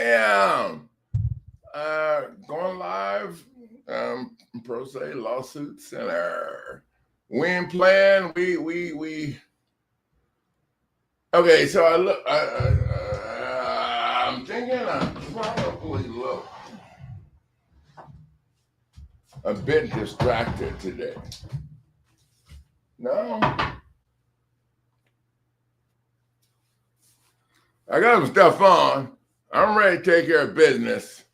Bam! Going live, Pro Se Lawsuit Center. Win plan. We. Okay, so I'm thinking I probably look a bit distracted today. No, I got some stuff on. I'm ready to take care of business.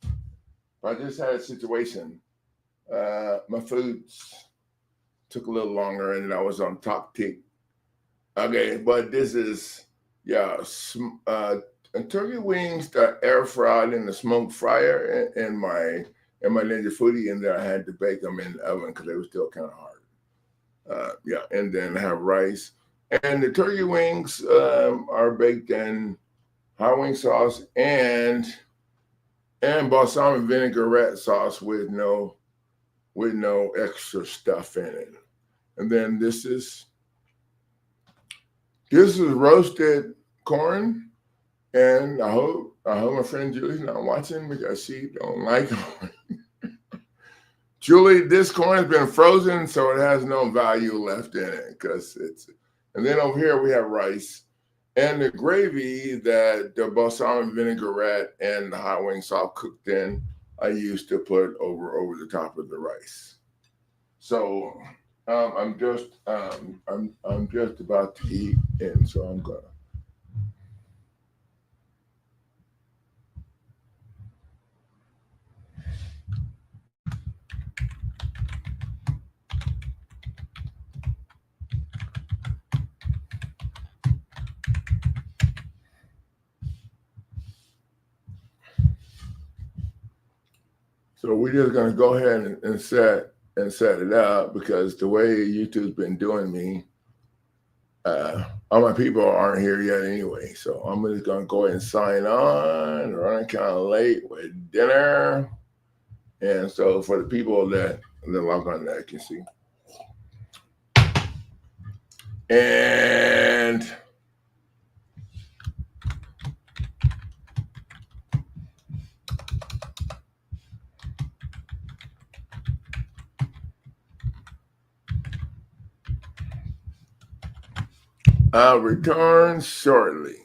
I just had a situation. My foods took a little longer, and I was on top tick. Okay, but this is turkey wings that air fried in the smoke fryer, and my Ninja Foodie in there. I had to bake them in the oven because they were still kind of hard. And then I have rice, and the turkey wings are baked in hot wing sauce and balsamic vinaigrette sauce with no extra stuff in it. And then this is roasted corn, and I hope my friend Julie's not watching because she don't like corn. Julie, this corn has been frozen, so it has no value left in it because it's. And then over here we have rice and the gravy that the balsamic vinaigrette and the hot wing sauce cooked in. I used to put over the top of the rice. So I'm just about to eat, and so I'm gonna. So we're just gonna go ahead and set it up because the way YouTube's been doing me, all my people aren't here yet anyway. So I'm just gonna go ahead and sign on. Running kind of late with dinner, and so for the people that log on that can see, and. I'll return shortly.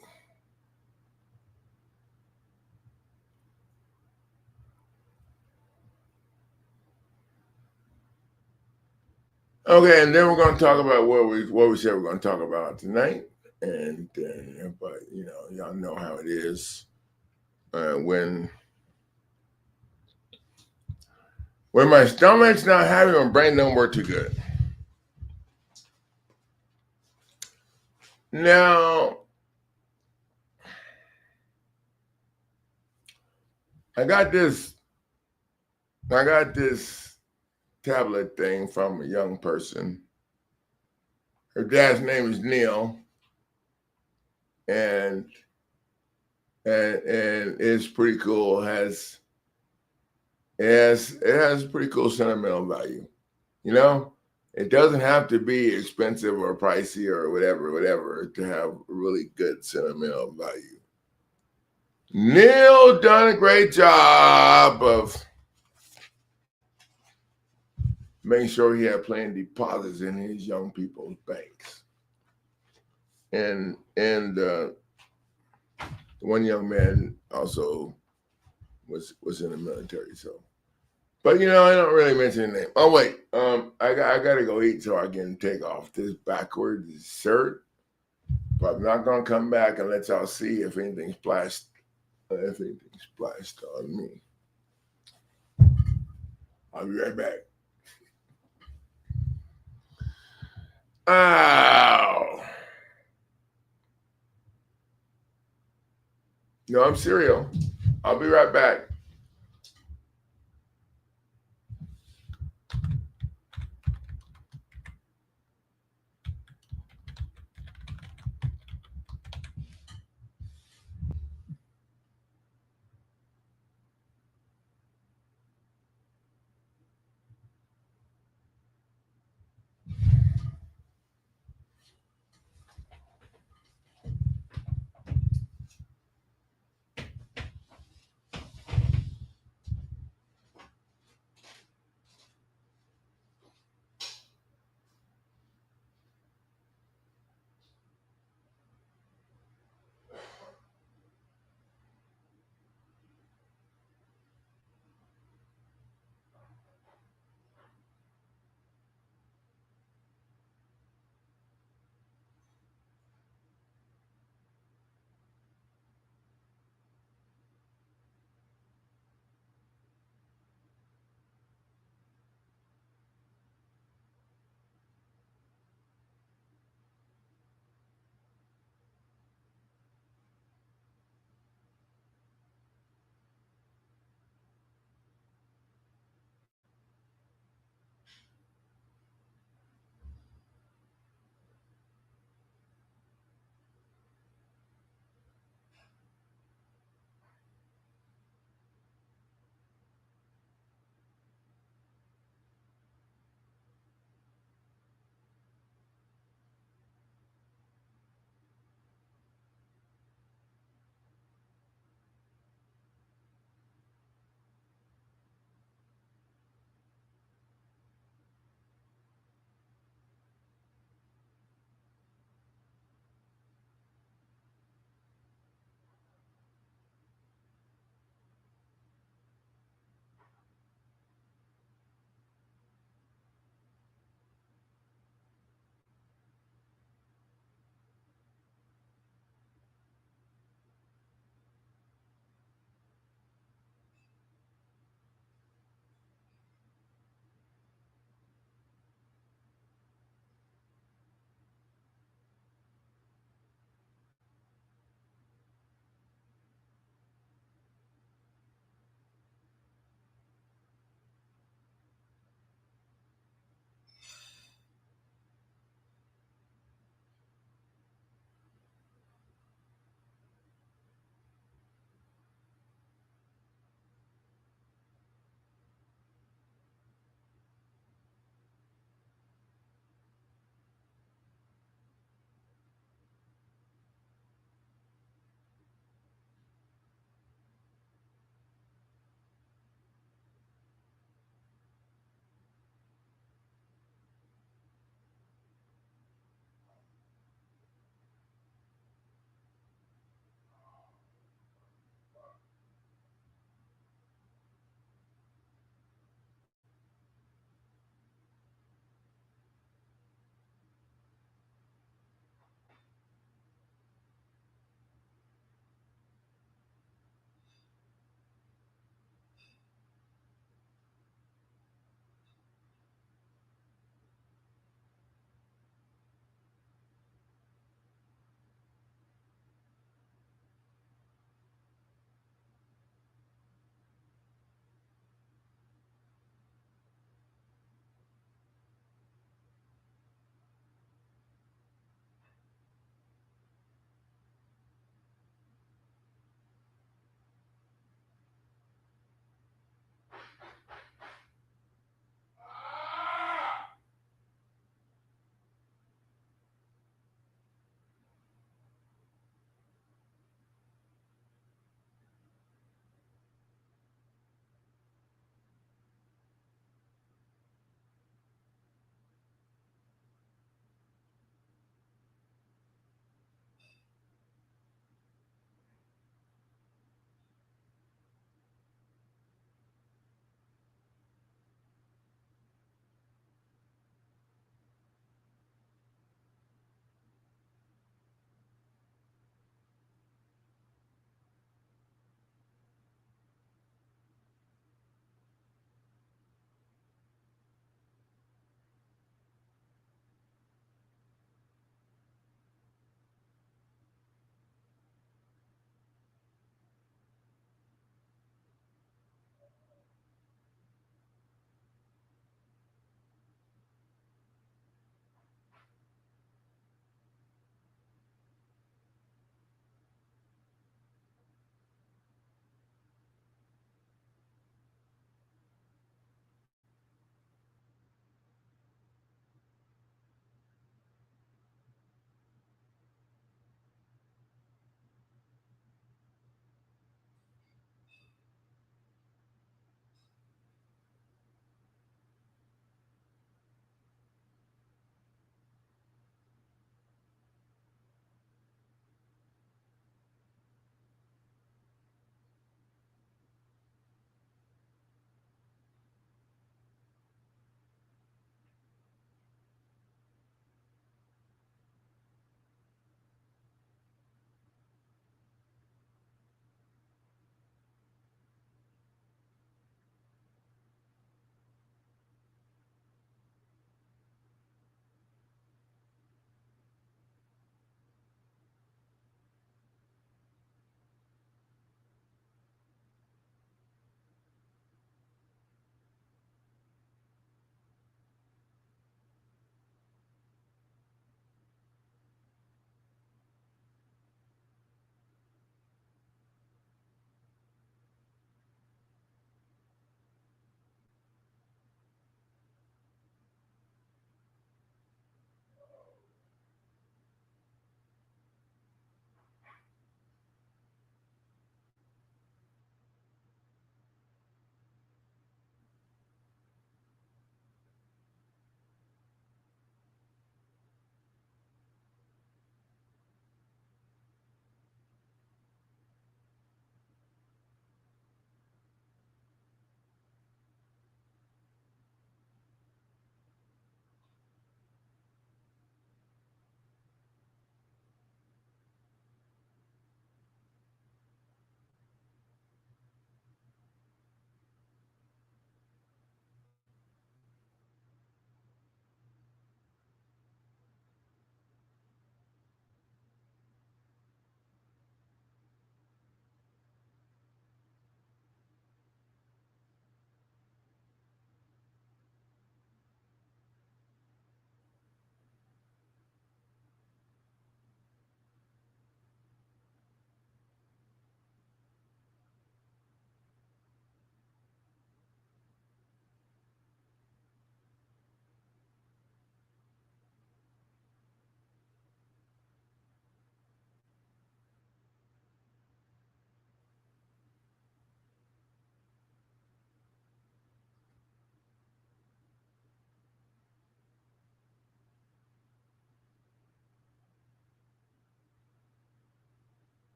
Okay, and then we're going to talk about what we said we're going to talk about tonight. And but y'all know how it is when my stomach's not happy, my brain don't work too good. Now, I got this tablet thing from a young person. Her dad's name is Neil, and it's pretty cool. It has pretty cool sentimental value. It doesn't have to be expensive or pricey or whatever to have really good sentimental value. Neil done a great job of making sure he had plenty of deposits in his young people's banks. And one young man also was in the military, so. But I don't really mention the name. Oh wait, I gotta go eat so I can take off this backwards shirt. But I'm not gonna come back and let y'all see if anything's splashed on me. I'll be right back. Ow. No, I'm cereal. I'll be right back.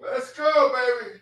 Let's go, baby.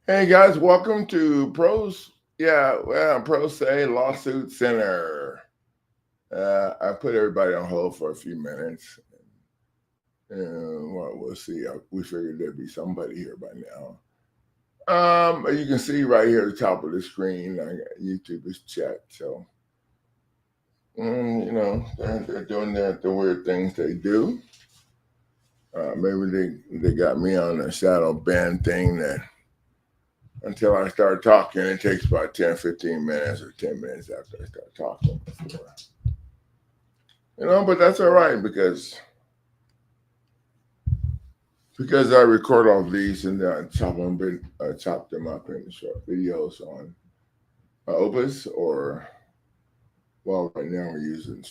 Hey guys, welcome to Pro Se Lawsuit Center. I put everybody on hold for a few minutes. We'll see. We figured there'd be somebody here by now. You can see right here at the top of the screen, I got YouTube is chat. So, they're doing the weird things they do. Maybe they got me on a shadow ban thing that until I start talking, it takes about 10, 15 minutes or 10 minutes after I start talking before. But that's all right because I record all of these and then I chop them up in short videos on Opus or, well, right now we're using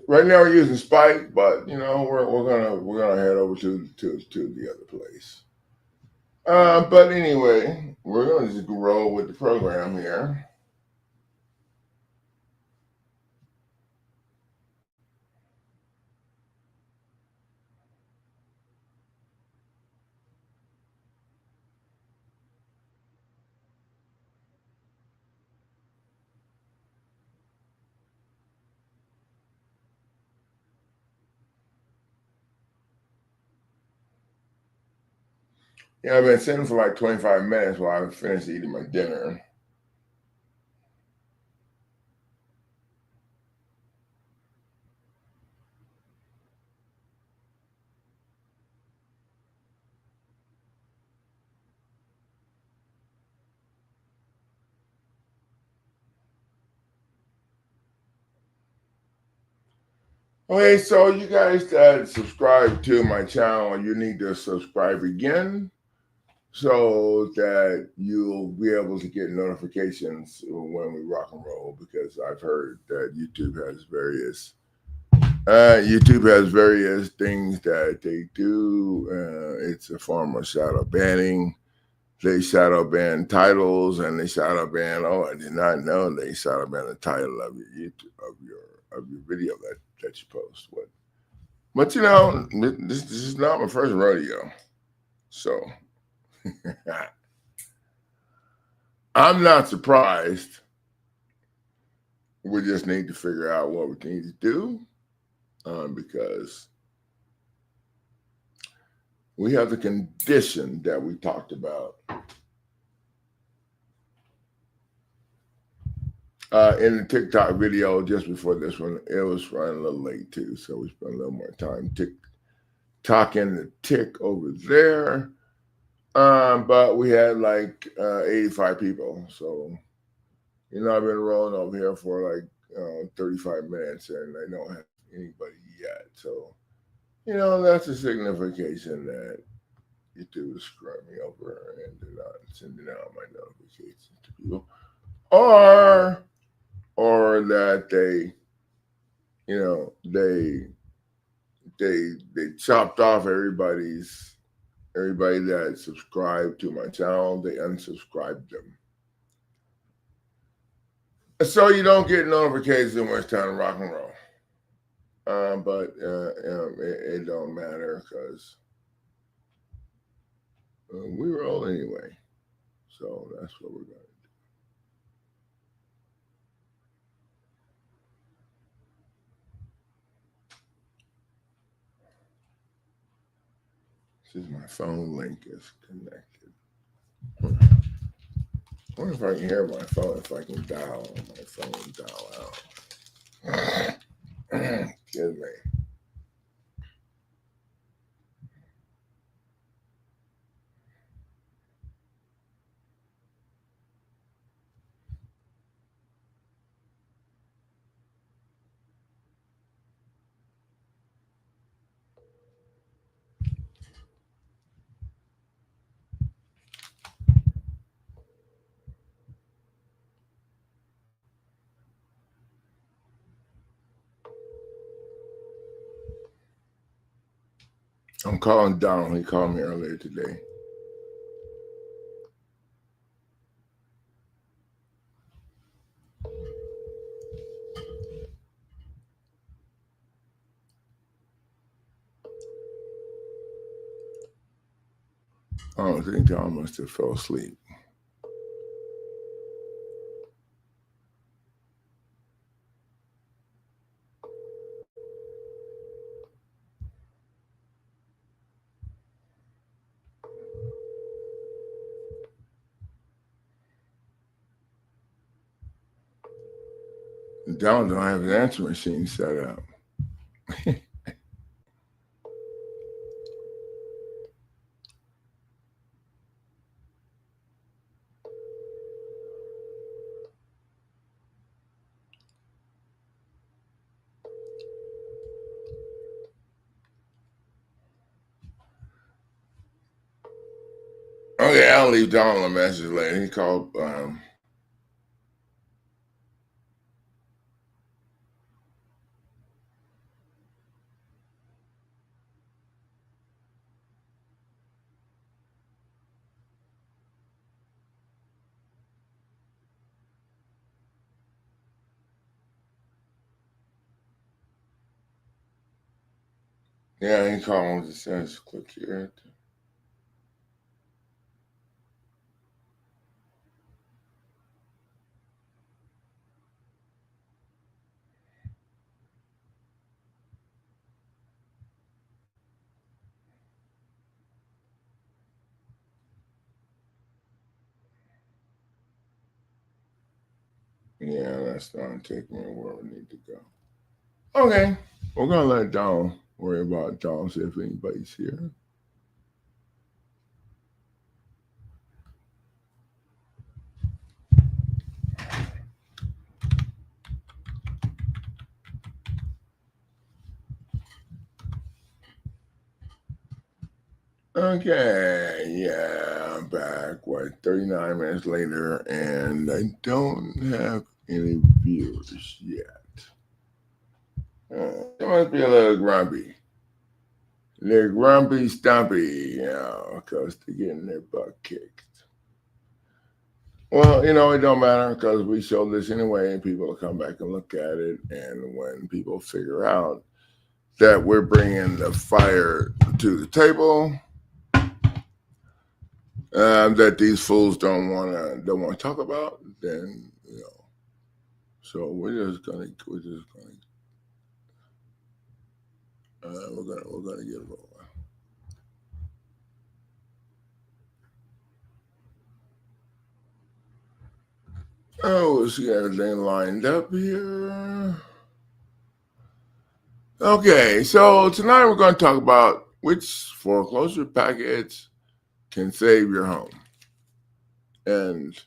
right now we're using Spike, but we're gonna head over to the other place. But anyway, we're gonna just roll with the program here. Yeah, I've been sitting for like 25 minutes while I finished eating my dinner. Okay, so you guys that subscribe to my channel, you need to subscribe again so that you'll be able to get notifications when we rock and roll, because I've heard that YouTube has various things that they do. It's a form of shadow banning. They shadow ban titles and they shadow ban. Oh, I did not know they shadow ban the title of your YouTube of your video that you post. But this is not my first rodeo, so I'm not surprised. We just need to figure out what we need to do because we have the condition that we talked about in the TikTok video just before this one. It was running a little late too, so we spent a little more time talking the tick over there. But we had like 85 people, so I've been rolling over here for like 35 minutes, and I don't have anybody yet. So that's a signification that YouTube is screwing me over and they're not sending out my notifications to people, or that they they chopped off everybody that subscribed to my channel. They unsubscribed them. So you don't get notifications when it's time to rock and roll. But it don't matter because we roll anyway. So that's what we're going to do. This is my phone link is connected. I wonder if I can hear my phone, if I can dial on my phone, dial out. Excuse me. I'm calling Donald. He called me earlier today. I think Don must have fell asleep. Don don't have his answer machine set up. Okay, I'll leave Donald a message later. He called. Yeah, he called. It says click here. Yeah, that's not taking me where we need to go. Okay, we're gonna let Donald worry about Donald, see if anybody's here. Okay, yeah, I'm back. 39 minutes later, and I don't have any viewers yet. They must be a little grumpy. They're grumpy, stumpy, because they're getting their butt kicked. Well, it don't matter because we show this anyway, and people will come back and look at it. And when people figure out that we're bringing the fire to the table, that these fools don't want to talk about, then so we're gonna get rolling. Oh, let's get everything lined up here. Okay, so tonight we're going to talk about which foreclosure package can save your home. And,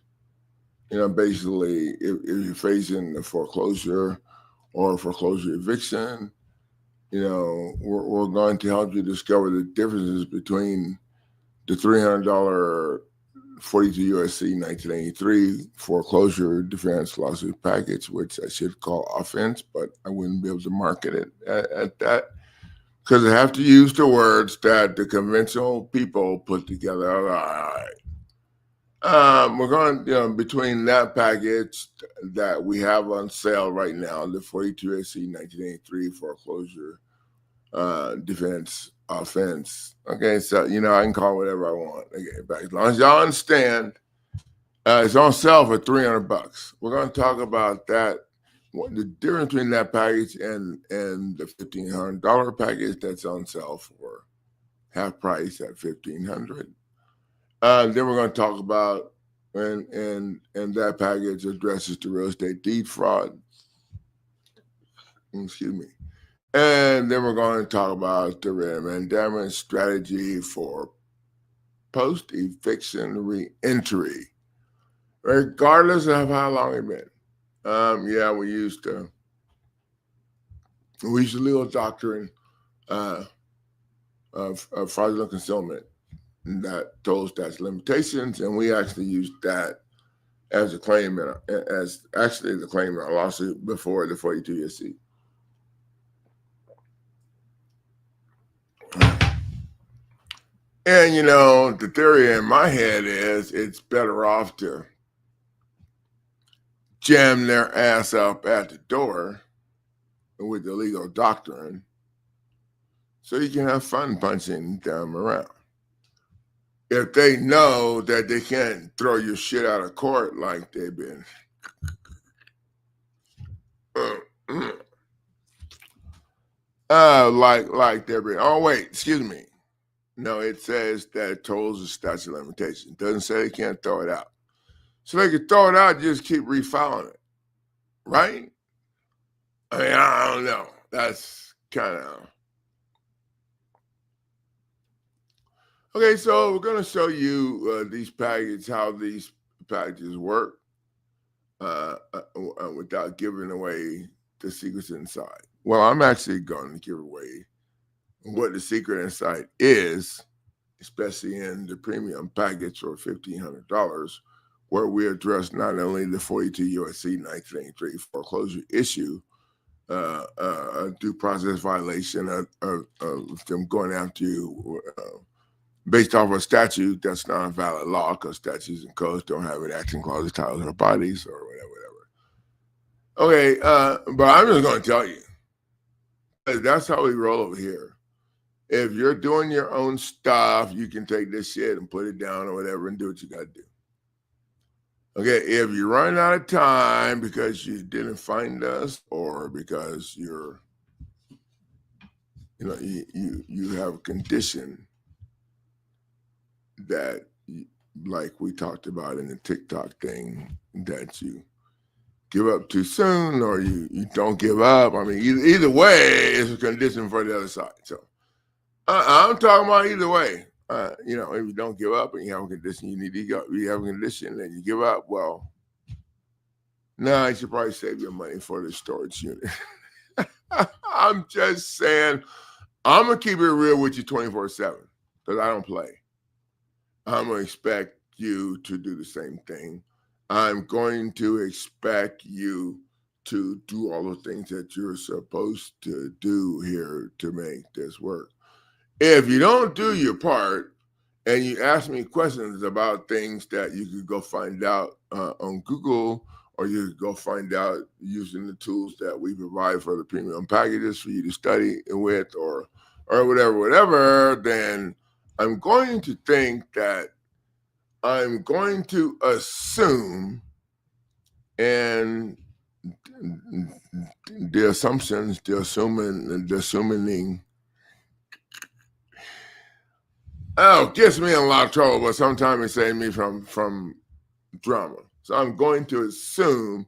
basically, if you're facing a foreclosure or a foreclosure eviction, we're going to help you discover the differences between the $300 42 U.S.C. 1983 Foreclosure Defense Lawsuit Package, which I should call offense, but I wouldn't be able to market it at that. because I have to use the words that the conventional people put together. All right. We're going, between that package that we have on sale right now, the 42 U.S.C. 1983 Foreclosure Defense Offense. Okay, so, I can call it whatever I want. Okay, but as long as y'all understand, it's on sale for $300. We're going to talk about that, what the difference between that package and the $1,500 package that's on sale for half price at $1,500. Then we're going to talk about and that package addresses the real estate deed fraud. Excuse me. And then we're going to talk about the Writ of Mandamus Strategy for post-eviction reentry, regardless of how long it's been. We used the legal doctrine of fraudulent concealment that told statute of limitations, and we actually used that as a claim as actually the claim in our lawsuit before the 42 U.S.C. And the theory in my head is it's better off to jam their ass up at the door with the legal doctrine so you can have fun punching them around. If they know that they can't throw your shit out of court like they've been like they've been. Oh wait, excuse me. No, it says that it tolls the statute of limitations. It doesn't say they can't throw it out. So they can throw it out, just keep refiling it. Right? I mean, I don't know. That's kind of okay. So we're going to show you these packages, how these packages work, without giving away the secrets inside. Well, I'm actually going to give away what the secret inside is, especially in the premium package for $1,500, where we address not only the 42 U.S.C. 1983 foreclosure issue, a due process violation of them going after you based off a statute that's not a valid law, because statutes and codes don't have enacting clauses, titles, or bodies, or whatever. Okay, but I'm just going to tell you, that's how we roll over here. If you're doing your own stuff, you can take this shit and put it down or whatever and do what you got to do. Okay, if you run out of time because you didn't find us, or because you have a condition that, like we talked about in the TikTok thing, that you give up too soon, or you don't give up. I mean, either way, it's a condition for the other side. So I'm talking about either way. If you don't give up and you have a condition, you need to go. You have a condition and you give up, well, now you should probably save your money for the storage unit. I'm just saying, I'm going to keep it real with you 24/7, because I don't play. I'm going to expect you to do the same thing. I'm going to expect you to do all the things that you're supposed to do here to make this work. If you don't do your part and you ask me questions about things that you could go find out on Google, or you could go find out using the tools that we provide for the premium packages for you to study with, or whatever, then I'm going to think that I'm going to assume, and the assumptions, the assuming, gets me in a lot of trouble, but sometimes it saves me from drama. So I'm going to assume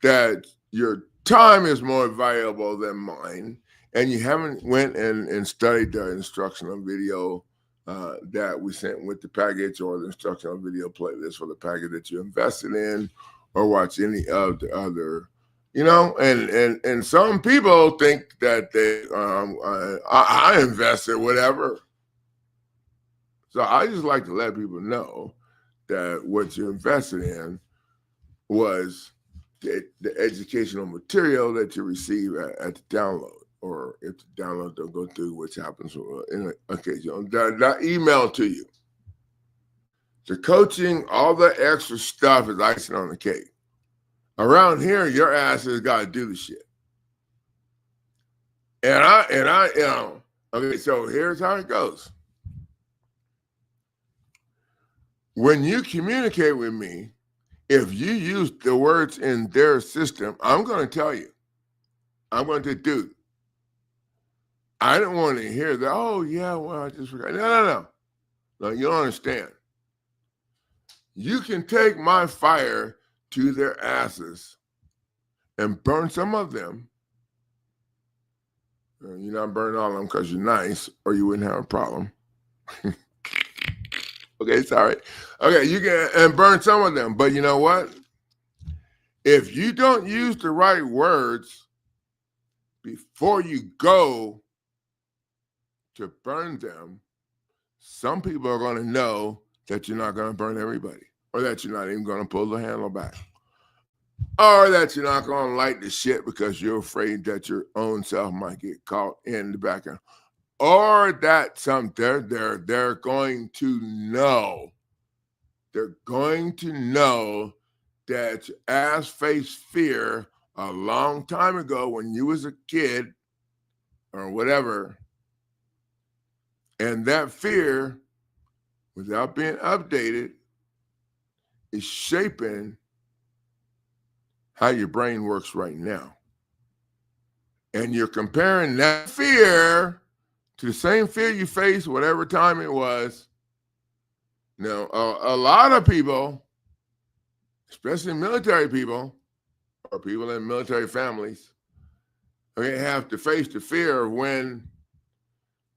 that your time is more valuable than mine, and you haven't went and studied the instructional video that we sent with the package, or the instructional video playlist for the package that you invested in, or watch any of the other, and some people think that I invested whatever. So I just like to let people know that what you invested in was the educational material that you receive at the download. or if the download don't go through, which happens in occasional, that email to you. The coaching, all the extra stuff is icing on the cake. Around here, your ass has got to do the shit. And I, okay, so here's how it goes. When you communicate with me, if you use the words in their system, I'm going to tell you. I'm going to do. I don't want to hear that. Oh, yeah, well, I just forgot. No. No, you don't understand. You can take my fire to their asses and burn some of them. You're not burning all of them because you're nice, or you wouldn't have a problem. Okay, sorry. Okay, you can and burn some of them, but you know what? If you don't use the right words before you go to burn them, some people are going to know that you're not going to burn everybody, or that you're not even going to pull the handle back, or that you're not going to light the shit because you're afraid that your own self might get caught in the background, or that they're going to know. They're going to know that your ass faced fear a long time ago when you was a kid or whatever. And that fear, without being updated, is shaping how your brain works right now. And you're comparing that fear to the same fear you faced whatever time it was. Now, a lot of people, especially military people or people in military families, they have to face the fear of when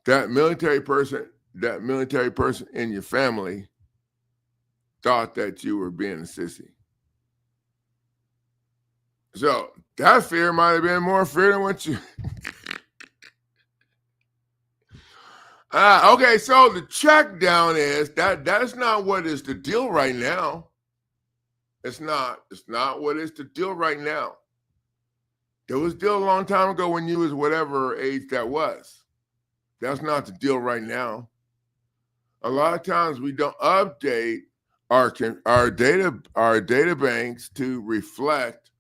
that military person in your family thought that you were being a sissy. So that fear might have been more fear than what you. Okay, so the check down is that's not what is the deal right now. It's not what is the deal right now. There was a deal a long time ago when you was whatever age that was. That's not the deal right now. A lot of times we don't update our data banks to reflect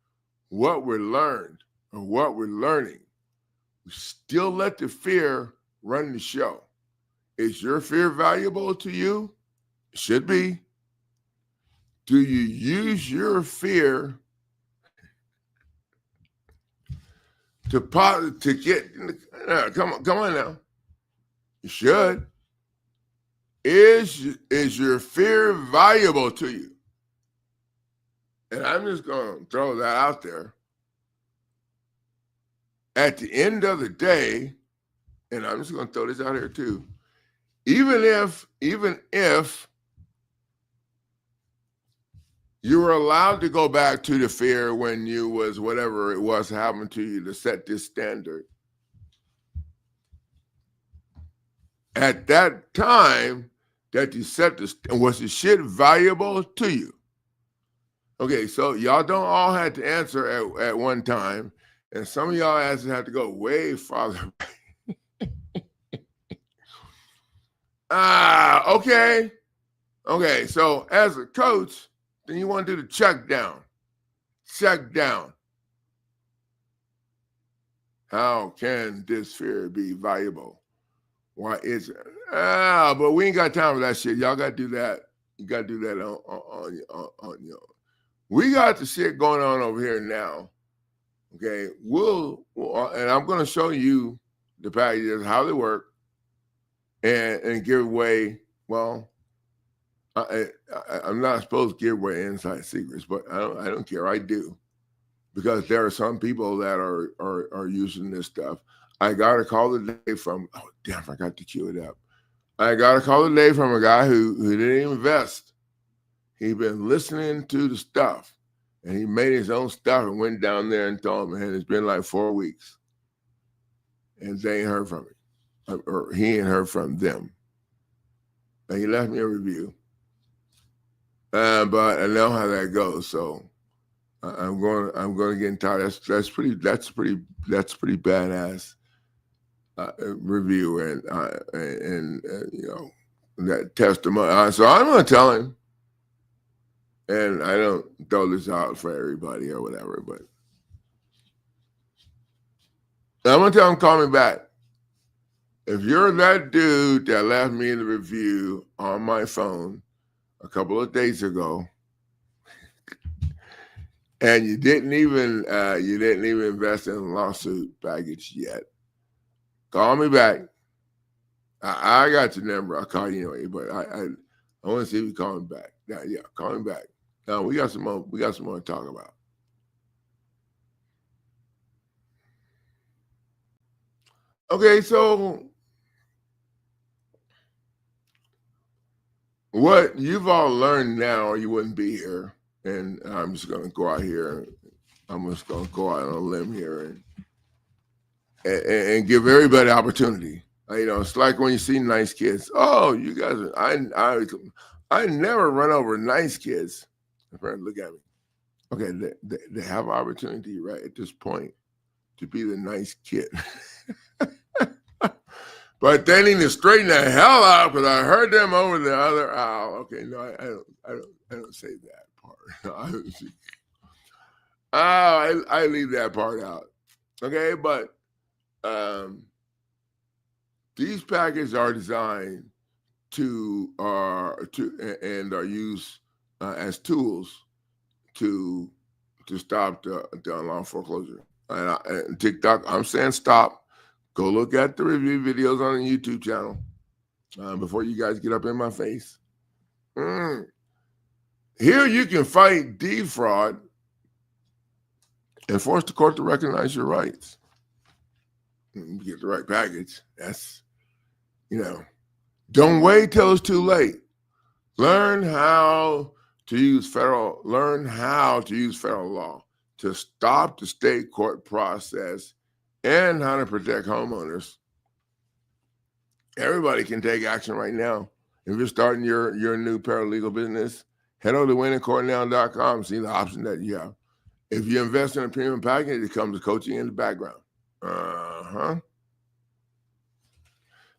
what we're learned or what we're learning. We still let the fear run the show. Is your fear valuable to you? It should be. Do you use your fear to get? Come on now. You should. Is your fear valuable to you? And I'm just going to throw that out there. At the end of the day, and I'm just going to throw this out here too. Even if you were allowed to go back to the fear when you was whatever it was happened to you to set this standard, at that time that you set this, was the shit valuable to you? Okay, so y'all don't all have to answer at one time, and some of y'all asses have to go way farther back. Okay. Okay, so as a coach, then you want to do the check down. Check down. How can this fear be valuable? Why is it? But we ain't got time for that shit. Y'all got to do that. You got to do that on your. We got the shit going on over here now. Okay, and I'm going to show you the packages, how they work, and give away. Well, I'm not supposed to give away inside secrets, but I don't care. I do, because there are some people that are using this stuff. I got a call today from. Oh damn! I forgot to cue it up. I got a call today from a guy who didn't invest. He'd been listening to the stuff, and he made his own stuff and went down there and told me, man, it's been like 4 weeks, and they ain't heard from me, or he ain't heard from them. And he left me a review. But I know how that goes, so I'm going to get in touch. That's pretty badass. review and you know, that testimony. So I'm going to tell him, and I don't throw this out for everybody or whatever, but I'm going to tell him, call me back. If you're that dude that left me the review on my phone a couple of days ago, and you didn't even invest in a lawsuit package yet, call me back. I got your number. I'll call you anyway, but I want to see if you call me back. Yeah, call me back. Now we got some more to talk about. Okay, so what you've all learned now, or you wouldn't be here. And I'm just going to go out here. I'm just going to go out on a limb here and give everybody opportunity. You know, it's like when you see nice kids. Oh, you guys! I never run over nice kids. Look at me. Okay, they have opportunity right at this point to be the nice kid. But they need to straighten the hell out because I heard them over the other aisle. Okay, no, I don't say that part. I leave that part out. Okay, but these packages are designed and are used as tools to stop the unlawful foreclosure. And TikTok, I'm saying stop. Go look at the review videos on the YouTube channel before you guys get up in my face. Here you can fight defraud and force the court to recognize your rights. You get the right package. That's, you know, don't wait till it's too late. Learn how to use federal law to stop the state court process and how to protect homeowners. Everybody can take action right now. If you're starting your new paralegal business, head over to winningcourtnow.com, see the option that you have. If you invest in a premium package, it comes with coaching in the background.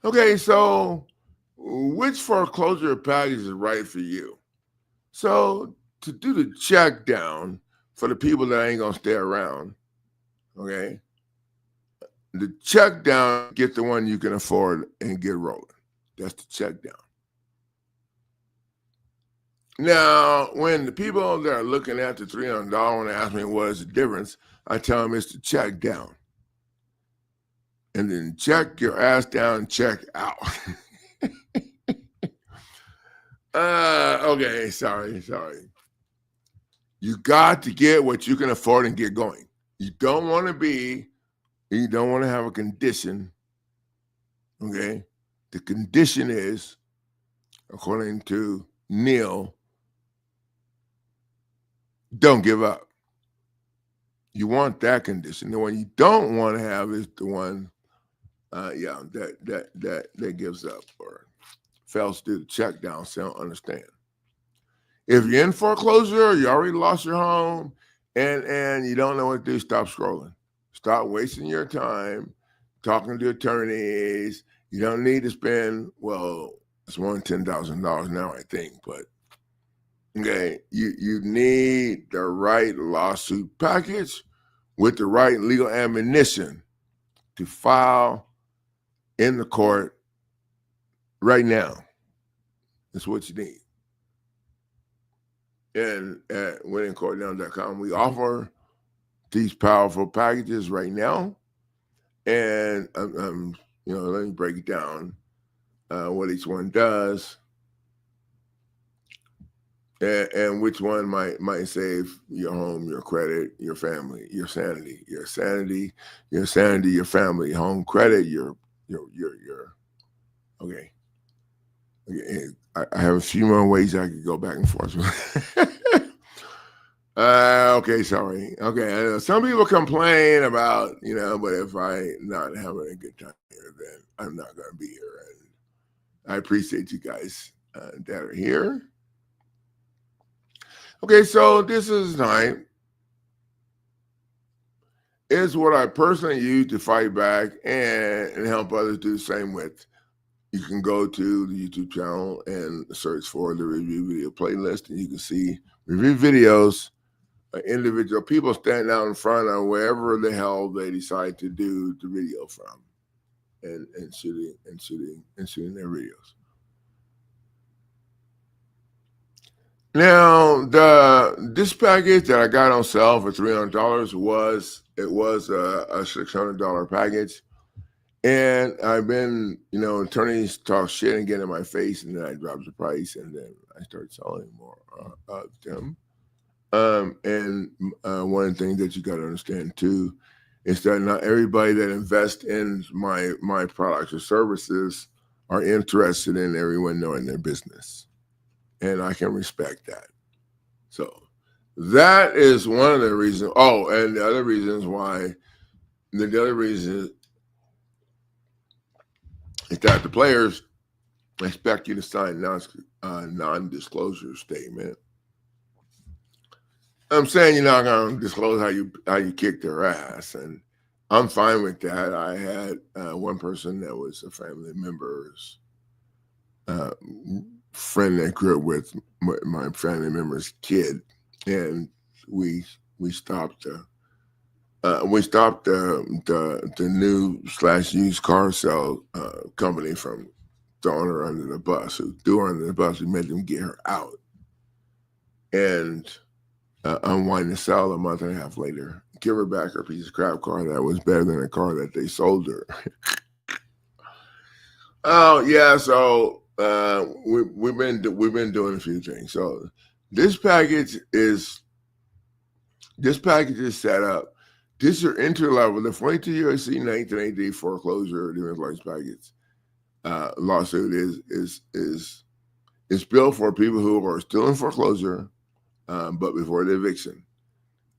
Okay, so which foreclosure package is right for you? So to do the check down for the people that ain't gonna stay around, okay, the check down, get the one you can afford and get rolling. That's the check down. Now, when the people that are looking at the $300 and ask me what is the difference, I tell them it's the check down. And then check your ass down, check out. Okay, sorry. You got to get what you can afford and get going. You don't want to have a condition. Okay. The condition is, according to Neil, don't give up. You want that condition. The one you don't want to have is the one, that gives up or fails to do the check down, so I don't understand. If you're in foreclosure, you already lost your home, and you don't know what to do, stop scrolling. Stop wasting your time talking to attorneys. You don't need to spend, well, it's more than $10,000 now, I think, but okay, you need the right lawsuit package with the right legal ammunition to file in the court right now. That's what you need. And at winningcourtnow.com, we offer these powerful packages right now. And let me break it down what each one does. And which one might save your home, your credit, your family, your sanity, your family, home credit, your okay. I have a few more ways I could go back and forth. Okay, sorry. Okay, I know some people complain about, but if I'm not having a good time here, then I'm not going to be here. And I appreciate you guys that are here. Okay, so this is time. is what I personally use to fight back and help others do the same with. You can go to the YouTube channel and search for the review video playlist, and you can see review videos, individual people standing out in front of wherever the hell they decide to do the video from, and shooting their videos. Now, this package that I got on sale for $300 was a $600 package. And I've been, attorneys talk shit and get in my face, and then I drop the price, and then I start selling more of them. And one of the things that you got to understand too is that not everybody that invests in my products or services are interested in everyone knowing their business, and I can respect that. So that is one of the reasons. Oh, and the other reasons why. The other reason is that the players expect you to sign non-disclosure statement. I'm saying you're not going to disclose how you kick their ass, and I'm fine with that. I had one person that was a family member's friend that grew up with my family member's kid, and we stopped the new / used car sale company from throwing her under the bus. Who threw her under the bus? We made them get her out, and unwind the sale a month and a half later. Give her back her piece of crap car that was better than the car that they sold her. Oh yeah, so we've been doing a few things. So this package is set up. This is your entry level. The 42 U.S.C. 1980 foreclosure defense package lawsuit is built for people who are still in foreclosure, but before the eviction,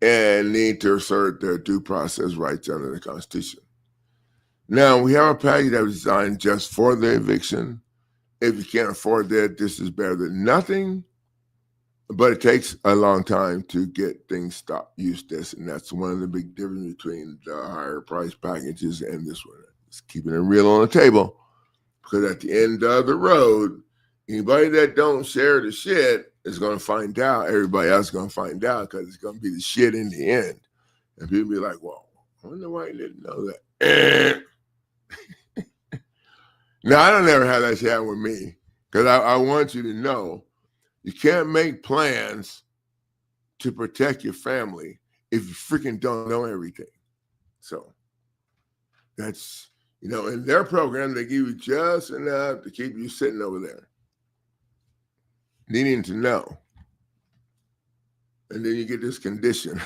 and need to assert their due process rights under the Constitution. Now, we have a package that was designed just for the eviction. If you can't afford that, this is better than nothing. But it takes a long time to get things stopped. Use this, and that's one of the big differences between the higher price packages and this one. It's keeping it real on the table, because at the end of the road, anybody that don't share the shit is going to find out. Everybody else is going to find out, because it's going to be the shit in the end. And people be like, well, I wonder why you didn't know that. Now, I don't ever have that shit happen with me, because I want you to know you can't make plans to protect your family if you freaking don't know everything. So that's, in their program, they give you just enough to keep you sitting over there, needing to know. And then you get this condition.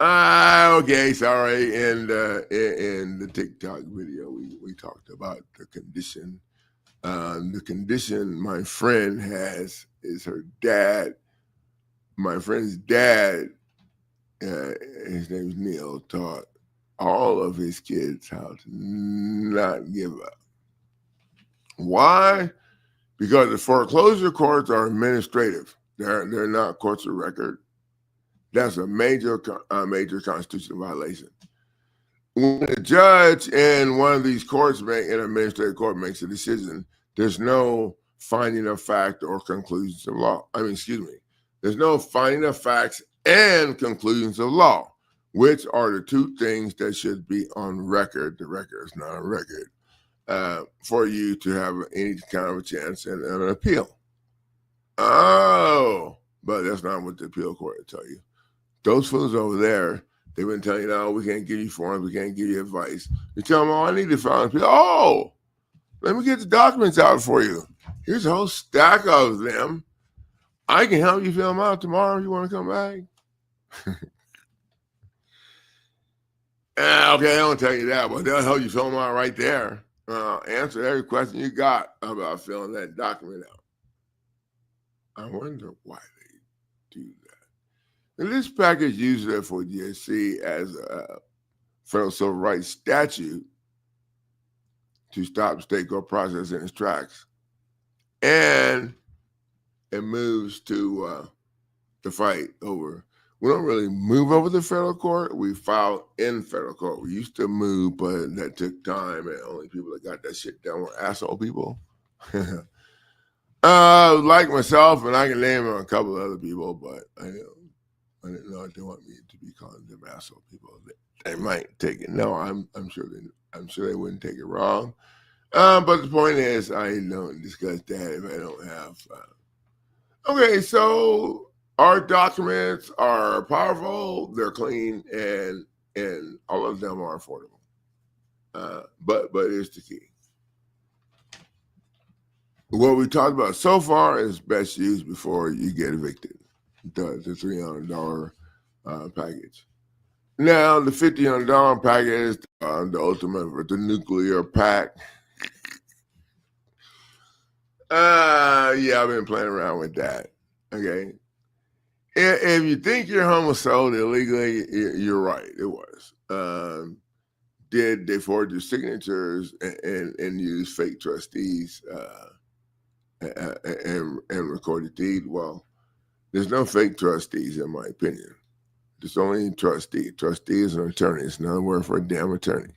Okay, sorry. In the TikTok video, we talked about the condition. The condition my friend has is her dad. My friend's dad, his name is Neil, taught all of his kids how to not give up. Why? Because the foreclosure courts are administrative. They're not courts of record. That's a major constitutional violation. When a judge in one of these courts, in an administrative court, makes a decision, there's no finding of fact or conclusions of law. There's no finding of facts and conclusions of law, which are the two things that should be on record. The record is not on record for you to have any kind of a chance in an appeal. Oh, but that's not what the appeal court will tell you. Those fools over there, they've been telling you, no, we can't give you forms, we can't give you advice. You tell them, oh, I need to file an appeal. Oh, let me get the documents out for you. Here's a whole stack of them. I can help you fill them out tomorrow if you want to come back. Okay, I don't tell you that, but they'll help you fill them out right there. Answer every question you got about filling that document out. I wonder why they do that. And this package uses it for U.S.C. as a federal civil rights statute to stop the state court process in its tracks. And it moves to the fight over we don't really move over to federal court. We file in federal court. We used to move, but that took time, and only people that got that shit done were asshole people. Like myself, and I can name a couple of other people, but I didn't know if they want me to be calling them asshole people. They might take it. No, I'm sure they wouldn't take it wrong. But the point is, I don't discuss that if I don't have. Okay, so our documents are powerful, they're clean, and all of them are affordable. But here's the key. What we talked about so far is best used before you get evicted. The $300 package. Now the $1,500 package, the ultimate, the nuclear pack. Yeah, I've been playing around with that. Okay. If you think your home was sold illegally, you're right. It was. Did they forge your signatures and use fake trustees and record a deed? Well, there's no fake trustees, in my opinion. There's only trustee. Trustee is an attorney. It's another word for a damn attorney.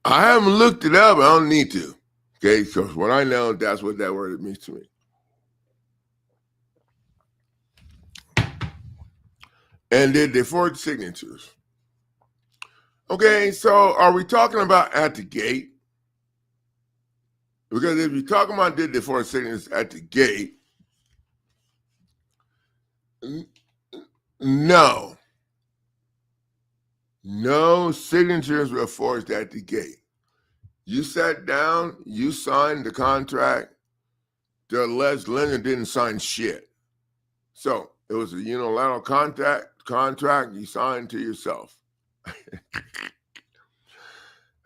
I haven't looked it up. I don't need to. Okay, because what I know, that's what that word means to me. And did they forge signatures? Okay, so are we talking about at the gate? Because if you're talking about did they forge signatures at the gate, no. No signatures were forged at the gate. You sat down, you signed the contract, the alleged lender didn't sign shit. So it was a unilateral contract you signed to yourself.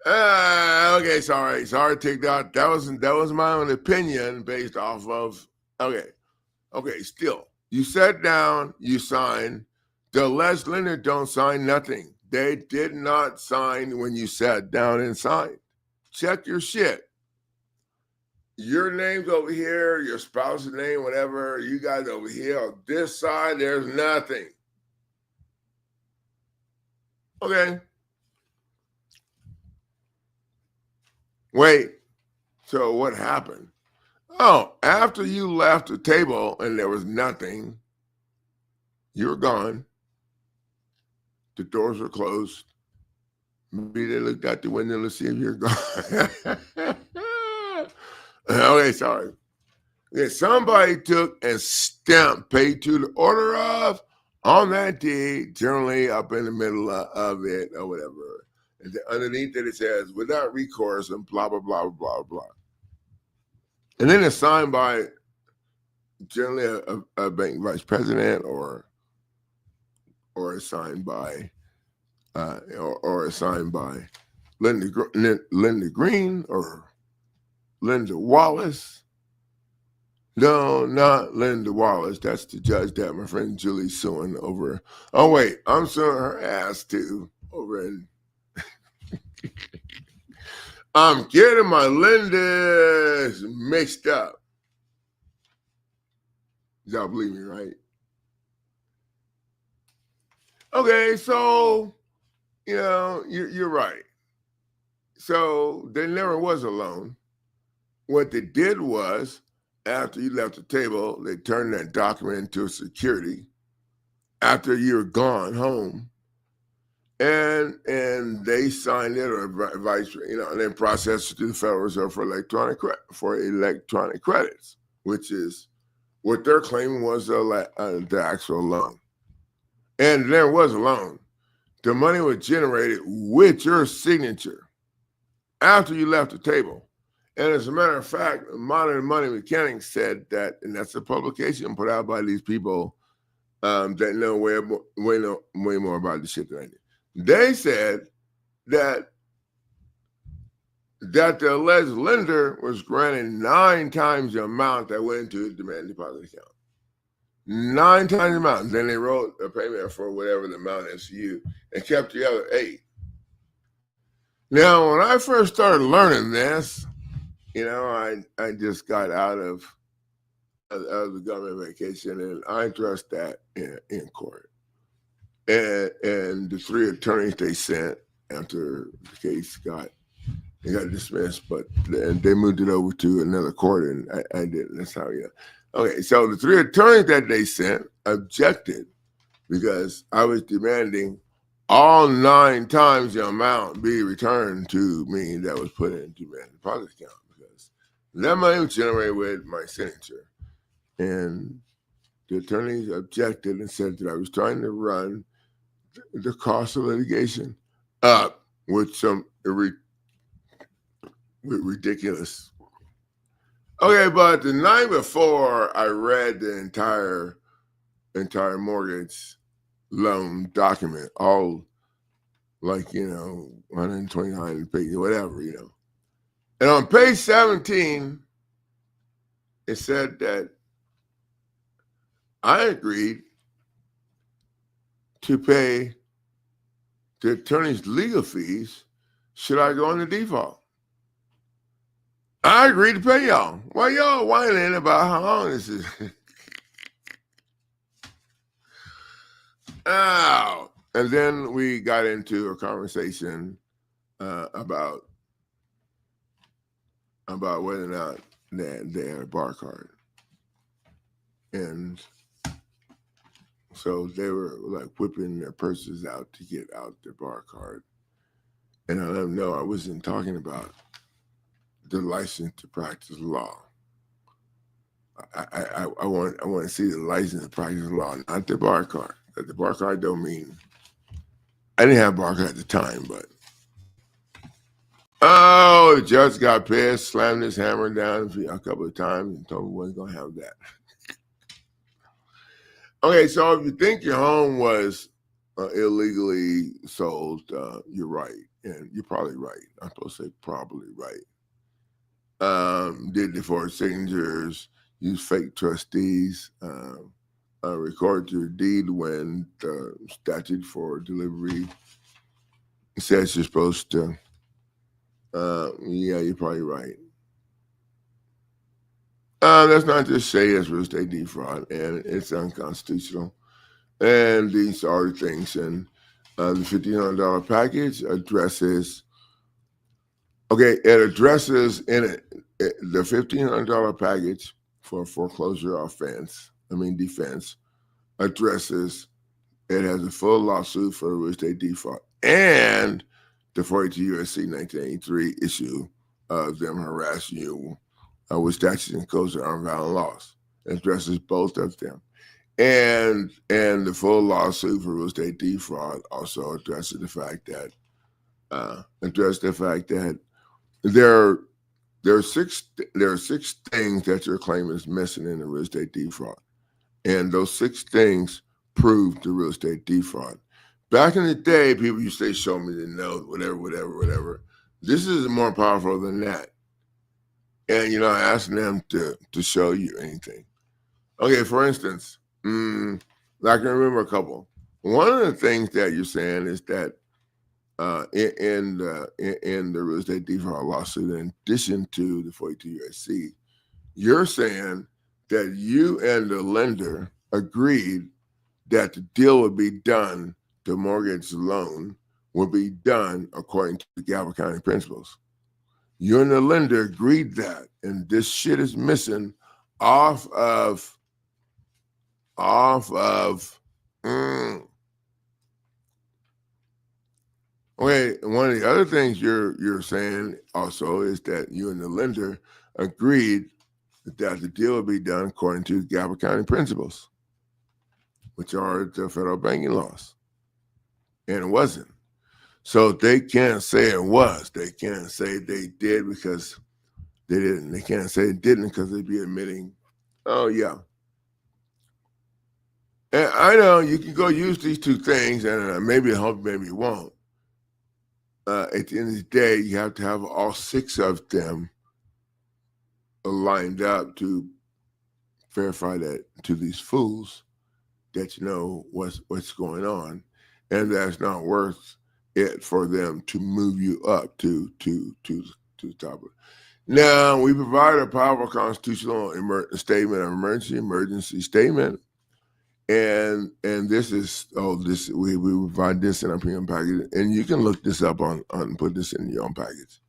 Okay, sorry to take that. That was my own opinion based off of okay, still. You sat down, you signed. The alleged lender don't sign nothing. They did not sign when you sat down and signed. Check your shit. Your name's over here, your spouse's name, whatever, you guys over here. On this side, there's nothing. Okay. Wait. So what happened? Oh, after you left the table and there was nothing, you were gone. The doors were closed. Maybe they looked out the window to see if you're gone. Okay, sorry. Yeah, somebody took and stamped, paid to the order of on that deed, generally up in the middle of it or whatever. And underneath it, it says, without recourse and blah, blah, blah, blah, blah. And then it's signed by generally a bank vice president or signed by or signed by Linda Green or Linda Wallace. No, not Linda Wallace. That's the judge that my friend Julie's suing over. Oh, wait, I'm suing her ass too over in. I'm getting my Lindas mixed up. Y'all believe me, right? Okay, so, you're right. So there never was a loan. What they did was, after you left the table, they turned that document into a security after you're gone home. And they signed it or vice, and then processed it to the Federal Reserve for electronic credits, which is what they're claiming was the actual loan. And there was a loan. The money was generated with your signature after you left the table. And as a matter of fact, Modern Money Mechanics said that, and that's a publication put out by these people that know way more about the shit than I do. They said that the alleged lender was granted 9 times the amount that went into his demand deposit account. 9 times the amount. Then they wrote a payment for whatever the amount is to you and kept the other 8. Now, when I first started learning this, I just got out of the government vacation, and I addressed that in court. and the 3 attorneys they sent after the case got dismissed, but and they moved it over to another court, and I did. That's how, yeah. Okay, so the 3 attorneys that they sent objected because I was demanding all 9 times the amount be returned to me that was put into my deposit account, because that money was generated with my signature. And the attorneys objected and said that I was trying to run the cost of litigation up with some ridiculous. Okay, but the night before I read the entire mortgage loan document, all 129 pages, whatever, And on page 17, it said that I agreed to pay the attorney's legal fees should I go into default. I agreed to pay y'all. Why y'all whining about how long this is? Oh. And then we got into a conversation about whether or not they had a bar card. And so they were like whipping their purses out to get out their bar card. And I let them know I wasn't talking about the license to practice law. I want to see the license to practice law, not the bar card. The bar card don't mean, I didn't have a bar card at the time, but the judge got pissed, slammed his hammer down a couple of times, and told me he wasn't going to have that. Okay, so if you think your home was illegally sold, you're right, and you're probably right. I'm supposed to say probably right. Did the forged signatures, use fake trustees, record your deed when the statute for delivery says you're supposed to. Yeah, you're probably right. That's not just say it's real estate defraud, and it's unconstitutional. And these are the things. And the $1,500 package addresses. Okay, it addresses in it the $1,500 package for foreclosure defense addresses. It has a full lawsuit for real estate default and the 42 U.S.C. 1983 issue of them harassing you with statutes and codes that aren't valid laws. It addresses both of them. And the full lawsuit for real estate defraud also addresses the fact that there are 6 things that your claim is missing in the real estate defraud, and those 6 things prove the real estate defraud. Back in the day, people used to say, "Show me the note," whatever. This is more powerful than that. And I asked them to show you anything. Okay, for instance, I can remember a couple. One of the things that you're saying is that in the real estate default lawsuit, in addition to the 42 U.S.C., you're saying that you and the lender agreed that the deal would be done, the mortgage loan would be done according to the Galvin County principles. You and the lender agreed that, and this shit is missing off of. Okay, one of the other things you're saying also is that you and the lender agreed that the deal would be done according to the Galvin County principles, which are the federal banking laws. And it wasn't. So they can't say it was. They can't say they did because they didn't. They can't say it didn't because they'd be admitting, oh, yeah. And I know you can go use these 2 things, and maybe it'll help, maybe it won't. At the end of the day, you have to have all 6 of them lined up to verify that to these fools that you know what's going on, and that's not worth it for them to move you up to the top of it. Now, we provide a powerful constitutional statement of emergency statement, And this is we provide this in our premium package, and you can look this up on put this in your own package.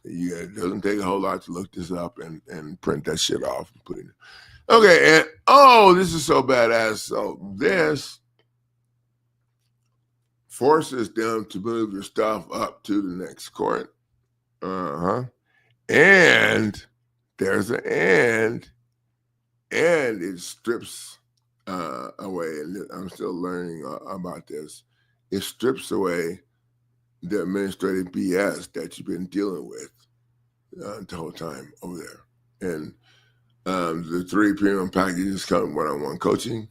It doesn't take a whole lot to look this up and print that shit off and put it in. Okay, and this is so badass. So this forces them to move your stuff up to the next court. And there's an and it strips away, and I'm still learning about this. It strips away the administrative BS that you've been dealing with the whole time over there. And the 3 premium packages come one-on-one coaching.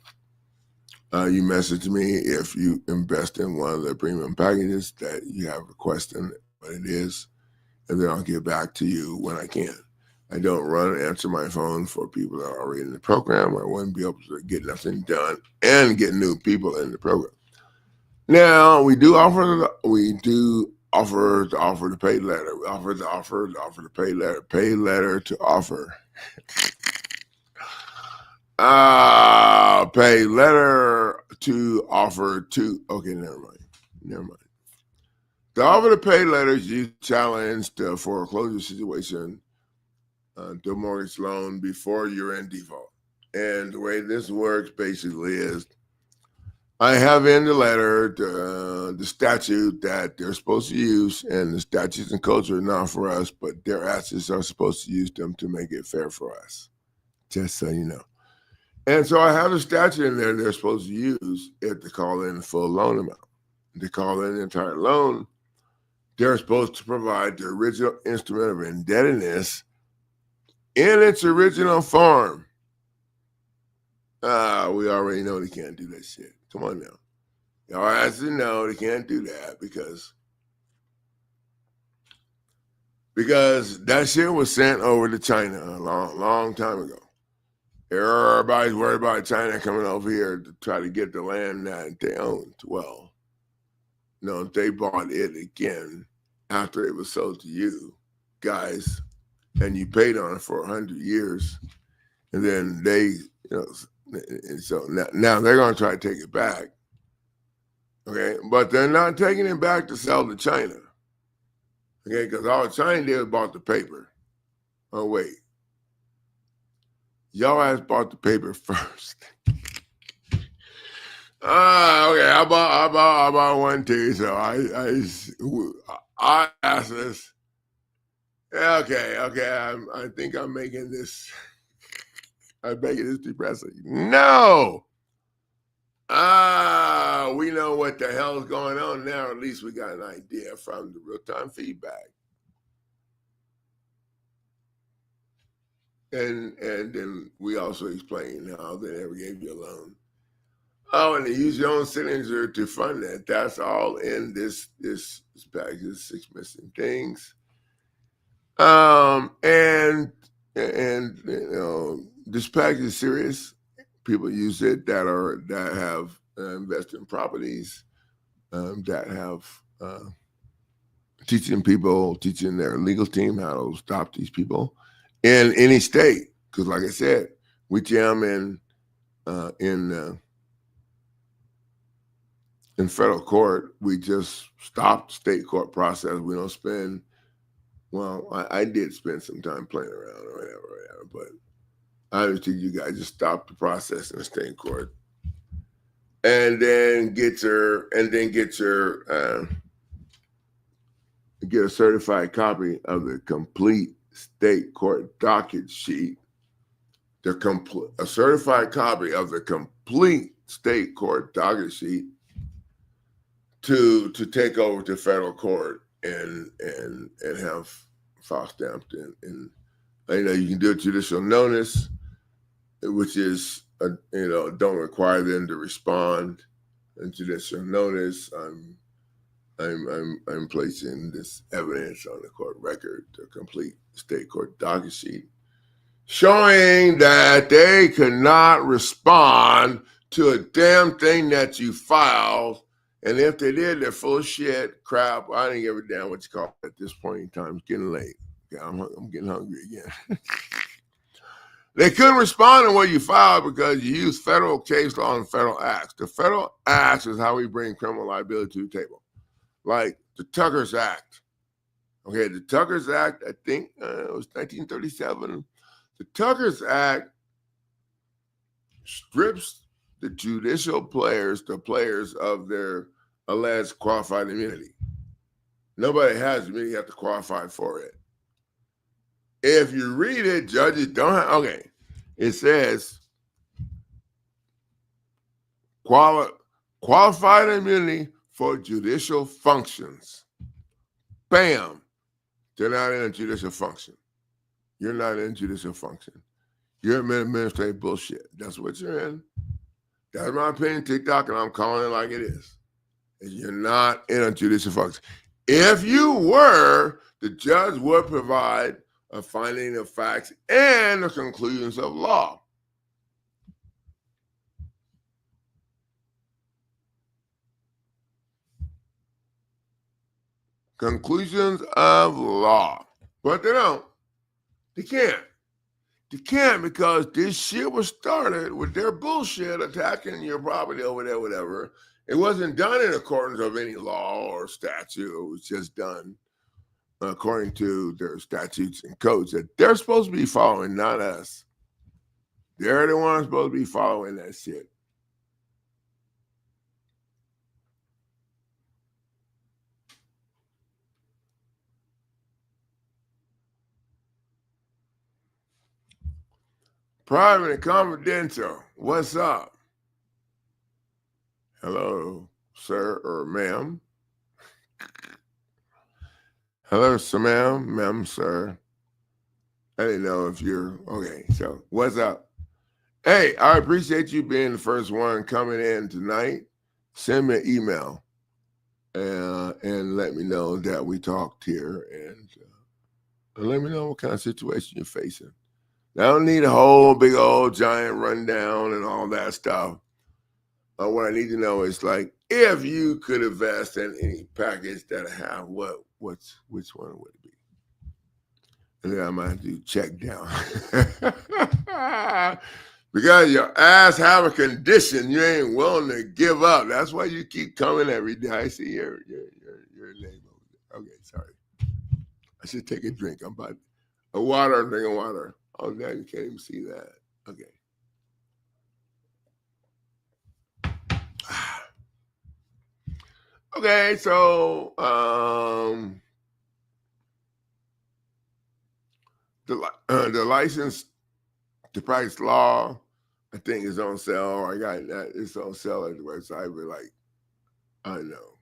You message me if you invest in one of the premium packages that you have a question what it is, and then I'll get back to you when I can. I don't run and answer my phone for people that are already in the program. I wouldn't be able to get nothing done and get new people in the program. Now we do offer the paid letter. We offer the paid letter to offer. Pay letter to offer to. Okay, never mind. To offer the pay letters, you challenge the foreclosure situation, the mortgage loan before you're in default. And the way this works basically is I have in the letter the statute that they're supposed to use, and the statutes and codes are not for us, but their assets are supposed to use them to make it fair for us, just so you know. And so I have a statute in there they're supposed to use if they call in the full loan amount. If they call in the entire loan, they're supposed to provide the original instrument of indebtedness in its original form. We already know they can't do that shit. Come on now. Y'all have to know they can't do that because that shit was sent over to China a long time ago. Everybody's worried about China coming over here to try to get the land that they owned. Well, no, they bought it again after it was sold to you guys, and you paid on it for 100 years, and then they, and so now they're going to try to take it back. Okay, but they're not taking it back to sell to China. Okay, because all China did was bought the paper. Oh wait. Y'all ass bought the paper first. Okay, I bought one too. So I asked this. Okay. I think I'm making this. I'm making this depressing. No. We know what the hell is going on now. At least we got an idea from the real-time feedback. And then we also explain how they never gave you a loan. Oh, and they use your own signature to fund that. That's all in this package, 6 missing things. And this package is serious. People use it that have invested in properties, that have teaching their legal team how to stop these people in any state. Because, like I said, we jam in federal court. We just stop the state court process. We don't spend. Well, I did spend some time playing around or whatever, but I understand you guys just stop the process in the state court, and then get a certified copy of the complete state court docket sheet. A certified copy of the complete state court docket sheet to take over to federal court and have file stamped in. You can do a judicial notice, which is don't require them to respond. And judicial notice, I'm placing this evidence on the court record, the complete state court docket sheet, showing that they could not respond to a damn thing that you filed. And if they did, they're full of shit, crap. I didn't give a damn what you call it at this point in time. It's getting late. Okay, I'm getting hungry again. They couldn't respond to what you filed because you used federal case law and federal acts. The federal acts is how we bring criminal liability to the table. Like the Tucker's Act. Okay, the Tucker's Act, I think it was 1937. The Tucker's Act strips the judicial players, the players of their alleged qualified immunity. Nobody has immunity, you have to qualify for it. If you read it, judges don't have, okay, it says qualified immunity for judicial functions. Bam. They're not in a judicial function. You're not in a judicial function. You're in administrative bullshit. That's what you're in. That's my opinion, TikTok, and I'm calling it like it is. You're not in a judicial function. If you were, the judge would provide a finding of facts and the conclusions of law. Conclusions of law. But they don't. They can't. They can't because this shit was started with their bullshit attacking your property over there, whatever. It wasn't done in accordance of any law or statute. It was just done according to their statutes and codes that they're supposed to be following, not us. They're the ones supposed to be following that shit. Private and confidential. What's up? Hello, sir or ma'am. Hello, sir, ma'am, sir. I didn't know if you're okay. So, what's up? Hey, I appreciate you being the first one coming in tonight. Send me an email and let me know that we talked here and let me know what kind of situation you're facing. I don't need a whole big old giant rundown and all that stuff. What I need to know is like if you could invest in any package that I have, which one would it be? And then I might do check down. Because your ass have a condition you ain't willing to give up. That's why you keep coming every day. I see your name over there. Okay, sorry. I should take a drink. I'm about a water, drink of water. Oh, now you can't even see that. Okay. Okay, so the license to practice law, I think is on sale. I got that. It's on sale at the website for like, I don't know,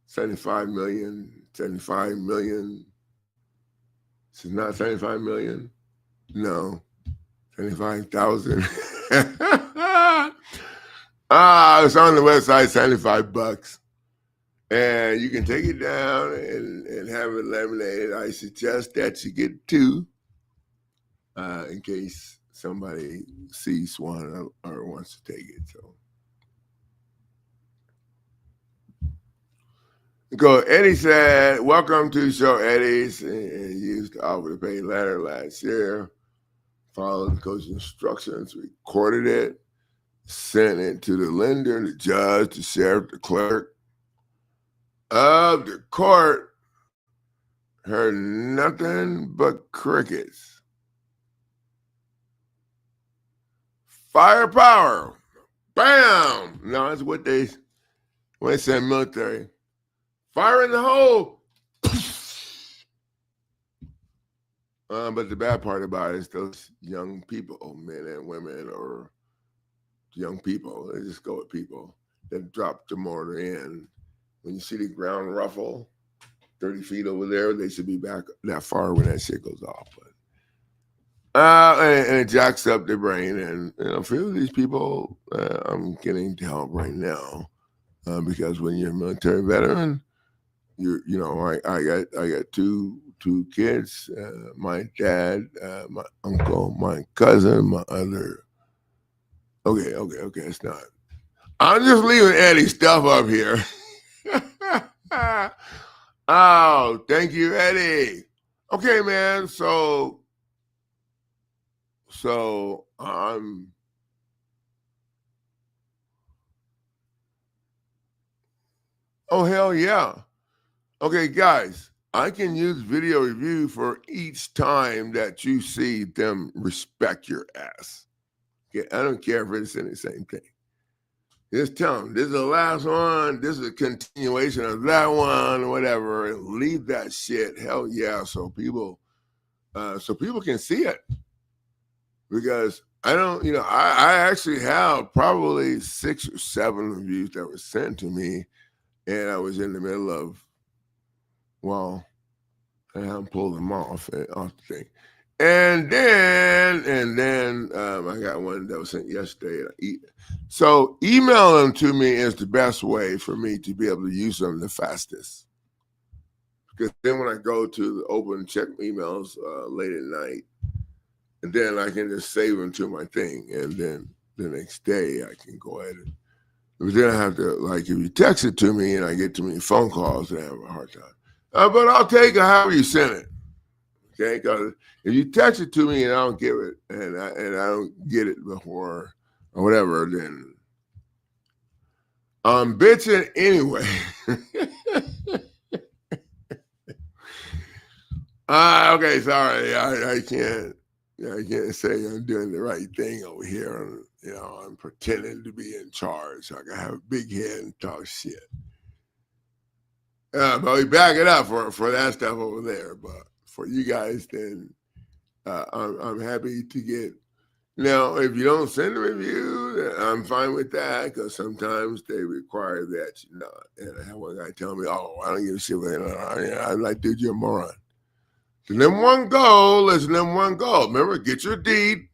75 million. It's not 75 million. No, 75,000. It's on the website, $75. And you can take it down and have it laminated. I suggest that you get two in case somebody sees one or wants to take it. So go. Eddie said, welcome to the show, Eddie's. And used the offer to pay letter last year. Followed the coach's instructions, recorded it, sent it to the lender, the judge, the sheriff, the clerk of the court. Heard nothing but crickets. Firepower. Bam. No, that's what they say military. Fire in the hole. But the bad part about it is those young people, men and women, or young people, they just go with people that drop the mortar in. When you see the ground ruffle 30 feet over there, they should be back that far when that shit goes off. But and it jacks up their brain. And a few of these people, I'm getting to help right now because when you're a military veteran, I got two kids, my dad, my uncle, my cousin, my other. Okay, it's not. I'm just leaving Eddie's stuff up here. Oh, thank you, Eddie. Okay, man. So So oh, hell yeah. Okay, guys, I can use video review for each time that you see them respect your ass. Okay, I don't care if it's in the same thing. Just tell them this is the last one. This is a continuation of that one, whatever. And leave that shit. Hell yeah. So people can see it. Because I don't, I actually have probably 6 or 7 reviews that were sent to me, and I was in the middle of, well, I haven't pulled them off the thing. And then I got one that was sent yesterday. So email them to me is the best way for me to be able to use them the fastest. Because then when I go to the open check emails late at night, and then I can just save them to my thing, and then the next day I can go ahead and. But then I have to, like, if you text it to me and I get too many phone calls, then I have a hard time. But I'll take it however you send it. Okay, because if you text it to me and I don't give it, and I don't get it before or whatever, then I'm bitching anyway. Okay, sorry, I can't say I'm doing the right thing over here. I'm pretending to be in charge. So I can have a big head and talk shit. But we back it up for that stuff over there. But for you guys, then I'm happy to get. Now, if you don't send a review, I'm fine with that, because sometimes they require that. And I had one guy tell me, "Oh, I don't give a shit." I'm like, "Dude, you're a moron." So them one go. Listen, them one go. Remember, get your deed.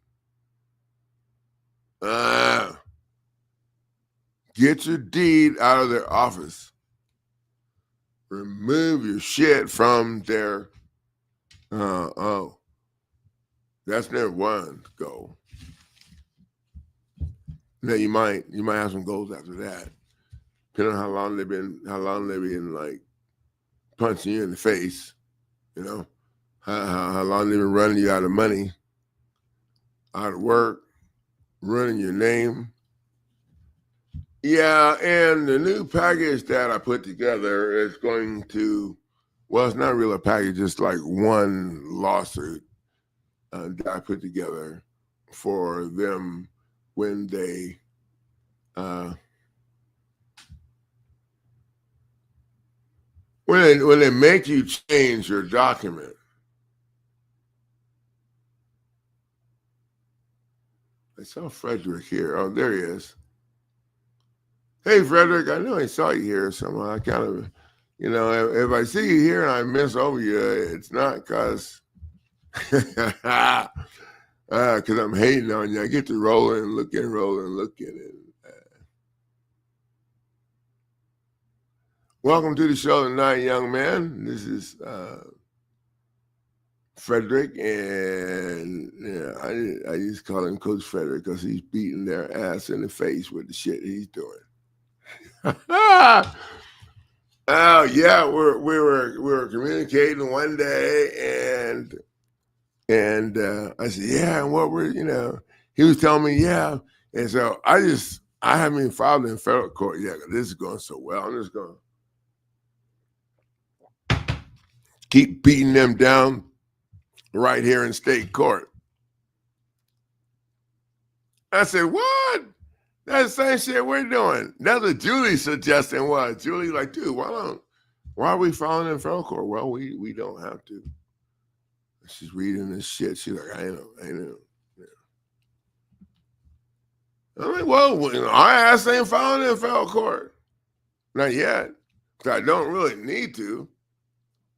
Get your deed out of their office. Remove your shit from their. That's their one goal. Now you might have some goals after that, depending on how long they've been like punching you in the face. How long they've been running you out of money, out of work, running your name. Yeah, and the new package that I put together is going to, well, it's not really a package, it's like one lawsuit that I put together for them when they when they make you change your document. I saw Frederick here. Oh, there he is. Hey, Frederick, I know I saw you here somewhere. I kind of, if I see you here and I miss over you, it's not because I'm hating on you. I get to rolling and looking. Welcome to the show tonight, young man. This is Frederick, and I just call him Coach Frederick because he's beating their ass in the face with the shit he's doing. Oh yeah, we were communicating one day, and I said, yeah, and what we're he was telling me, yeah, and so I haven't even filed in federal court yet. This is going so well. I'm just going to keep beating them down right here in state court. I said, what? That's the same shit we're doing. That's what Julie's suggesting was. Julie's like, dude, why are we filing in federal court? Well, we don't have to. She's reading this shit. She's like, I know. Yeah. I'm like, well, our ass ain't filing in federal court. Not yet. I don't really need to,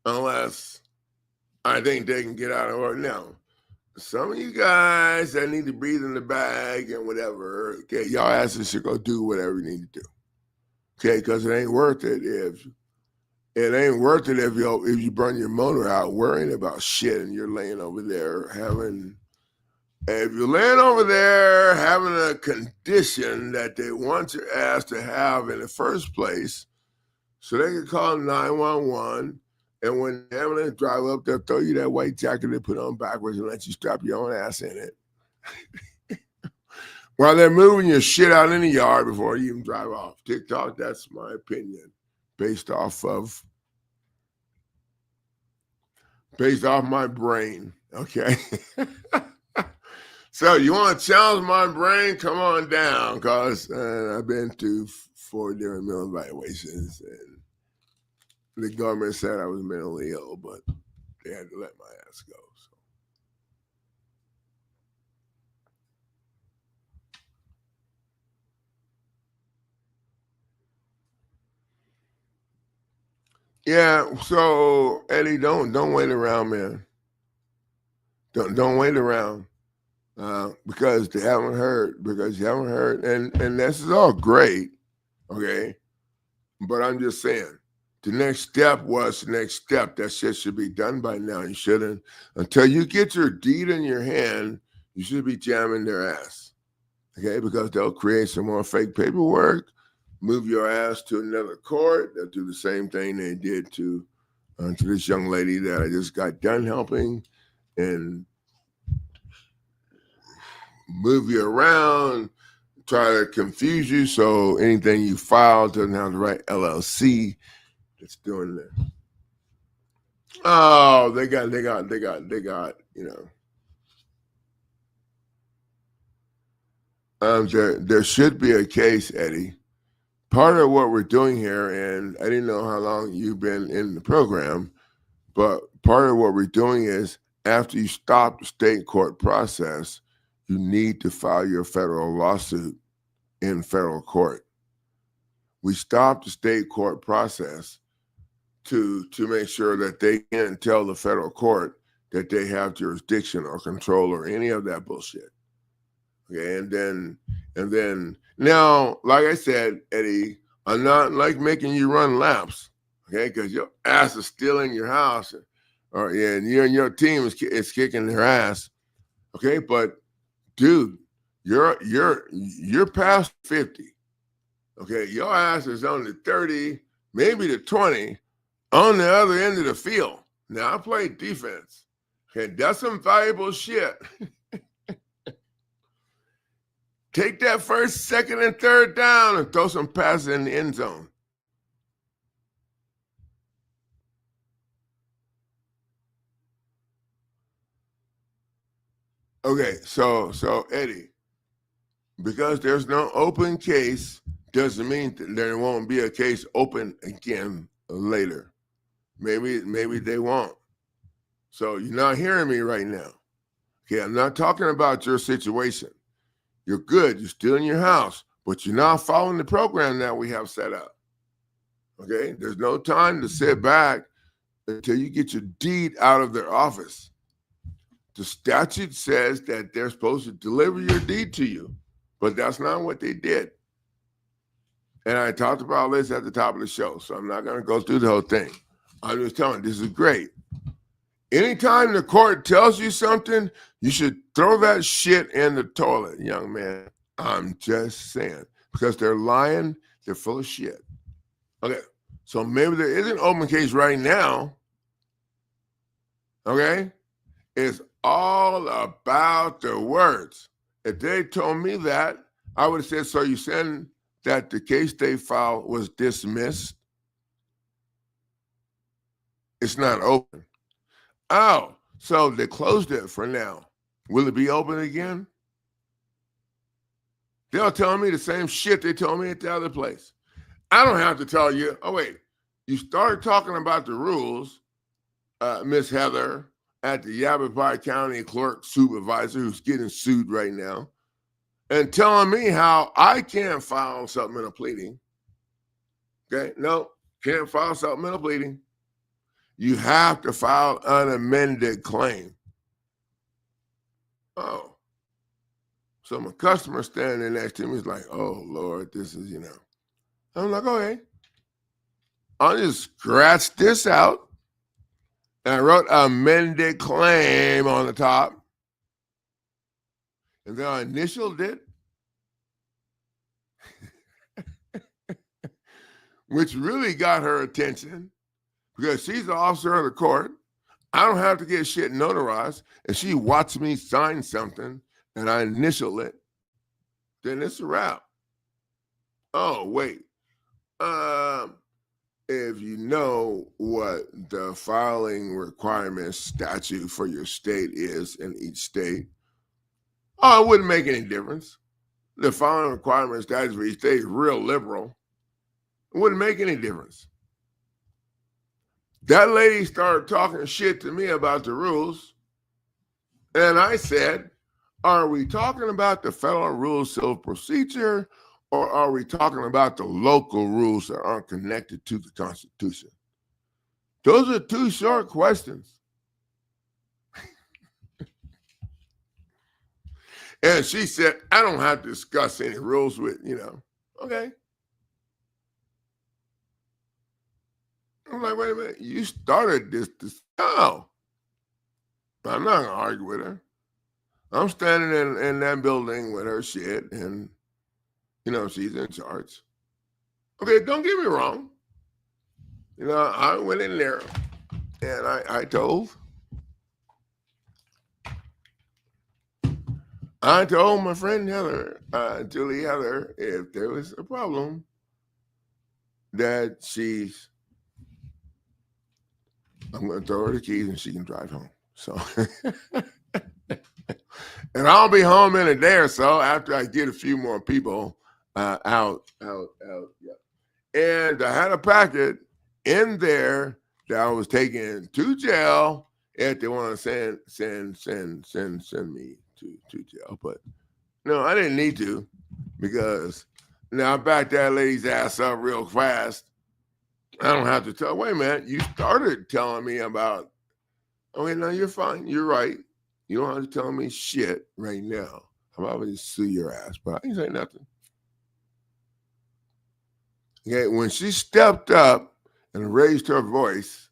unless I think they can get out of order. Now, some of you guys that need to breathe in the bag and whatever, okay, y'all asses should go do whatever you need to do. Okay, because it ain't worth it if you burn your motor out worrying about shit and you're laying over there having a condition that they want your ass to have in the first place, so they can call 911, and when the ambulance drive up, they'll throw you that white jacket they put on backwards and let you strap your own ass in it. While they're moving your shit out in the yard before you even drive off. TikTok, that's my opinion, based off my brain. Okay. So you want to challenge my brain? Come on down, because I've been to 4 different mental evaluations, and the government said I was mentally ill, but they had to let my ass go. So. Yeah, so Eddie, don't wait around, man. Don't wait around. Because you haven't heard, and this is all great, okay? But I'm just saying, the next step was the next step. That shit should be done by now. You shouldn't, until you get your deed in your hand, you should be jamming their ass, okay? Because they'll create some more fake paperwork, move your ass to another court. They'll do the same thing they did to this young lady that I just got done helping, and move you around, try to confuse you, so anything you file doesn't have the right LLC that's doing that. Oh, they got, you know. There should be a case, Eddie. Part of what we're doing here, and I didn't know how long you've been in the program, but part of what we're doing is after you stop the state court process, you need to file your federal lawsuit in federal court. We stop the state court process to make sure that they can't tell the federal court that they have jurisdiction or control or any of that bullshit. Okay, and then now, like I said, Eddie, I'm not like making you run laps, okay, because your ass is still in your house, or and you and your team is kicking their ass, okay, but dude, you're past 50. Okay, your ass is on the 30, maybe the 20, on the other end of the field. Now I played defense. Okay, that's some valuable shit. Take that first, second, and third down and throw some passes in the end zone. Okay, so Eddie, because there's no open case doesn't mean that there won't be a case open again later. Maybe they won't. So you're not hearing me right now. Okay, I'm not talking about your situation. You're good. You're still in your house, but you're not following the program that we have set up. Okay, there's no time to sit back until you get your deed out of their office. The statute says that they're supposed to deliver your deed to you, but that's not what they did. And I talked about this at the top of the show, so I'm not going to go through the whole thing. I'm just telling you, this is great. Anytime the court tells you something, you should throw that shit in the toilet, young man. I'm just saying, because they're lying, they're full of shit. Okay, so maybe there is an open case right now. Okay, it's all about the words. If they told me that, I would have said, so you said that the case they filed was dismissed? It's not open. Oh, so they closed it for now. Will it be open again? They'll tell me the same shit they told me at the other place. I don't have to tell you, oh, wait, you started talking about the rules, Miss Heather, at the Yavapai County Clerk Supervisor, who's getting sued right now, and telling me how I can't file supplemental pleading. Okay, no, can't file supplemental pleading. You have to file an amended claim. Oh. So my customer standing next to me is like, oh, Lord, this is, I'm like, okay. I'll just scratch this out. And I wrote amended claim on the top. And then I initialed it. Which really got her attention because she's the officer of the court. I don't have to get shit notarized. And she watched me sign something and I initial it, then it's a wrap. Oh, wait. If you know what the filing requirements statute for your state is in each state, oh, it wouldn't make any difference. The filing requirements statute for each state is real liberal. It wouldn't make any difference. That lady started talking shit to me about the rules, and I said, are we talking about the federal rules of civil procedure, or are we talking about the local rules that aren't connected to the Constitution? Those are two short questions. And she said, I don't have to discuss any rules with, okay. I'm like, wait a minute, you started this. No, I'm not going to argue with her. I'm standing in that building with her shit, and, she's in charge. Okay, don't get me wrong. I went in there, and I told my friend Heather, Julie Heather, if there was a problem, that I'm going to throw her the keys and she can drive home. So, and I'll be home in a day or so after I get a few more people out. Yeah. And I had a packet in there that I was taking to jail if they want to send me to jail. But no, I didn't need to, because now I backed that lady's ass up real fast. I don't have to tell. Wait a minute, you started telling me about. Okay, no, you're fine. You're right. You don't have to tell me shit right now. I'm about to sue your ass, but I ain't say nothing. Okay, when she stepped up and raised her voice,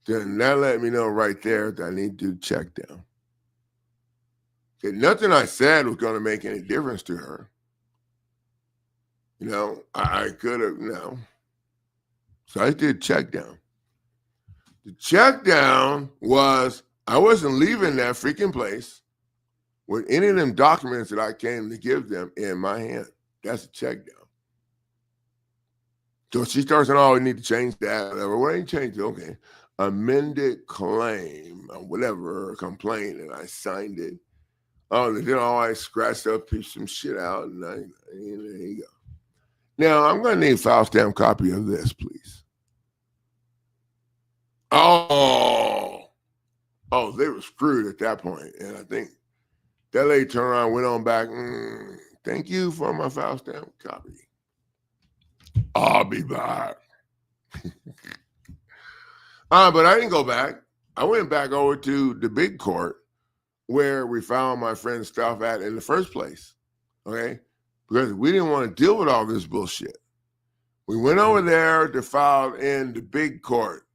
then that let me know right there that I need to check down. Okay, nothing I said was going to make any difference to her. I could have, So I did check down. The check down was I wasn't leaving that freaking place with any of them documents that I came to give them in my hand. That's a check down. So she starts saying, oh, we need to change that, whatever. Well, I ain't changed it. Okay. Amended claim or whatever, or complaint, and I signed it. Oh, then I scratched up some shit out, and there you go. Now, I'm going to need a file stamp copy of this, please. Oh, they were screwed at that point. And I think that lady turned around, went on back. Thank you for my file stamp copy. I'll be back. But I didn't go back. I went back over to the big court where we found my friend's stuff at in the first place. Okay? Because we didn't want to deal with all this bullshit. We went over there to file in the big court,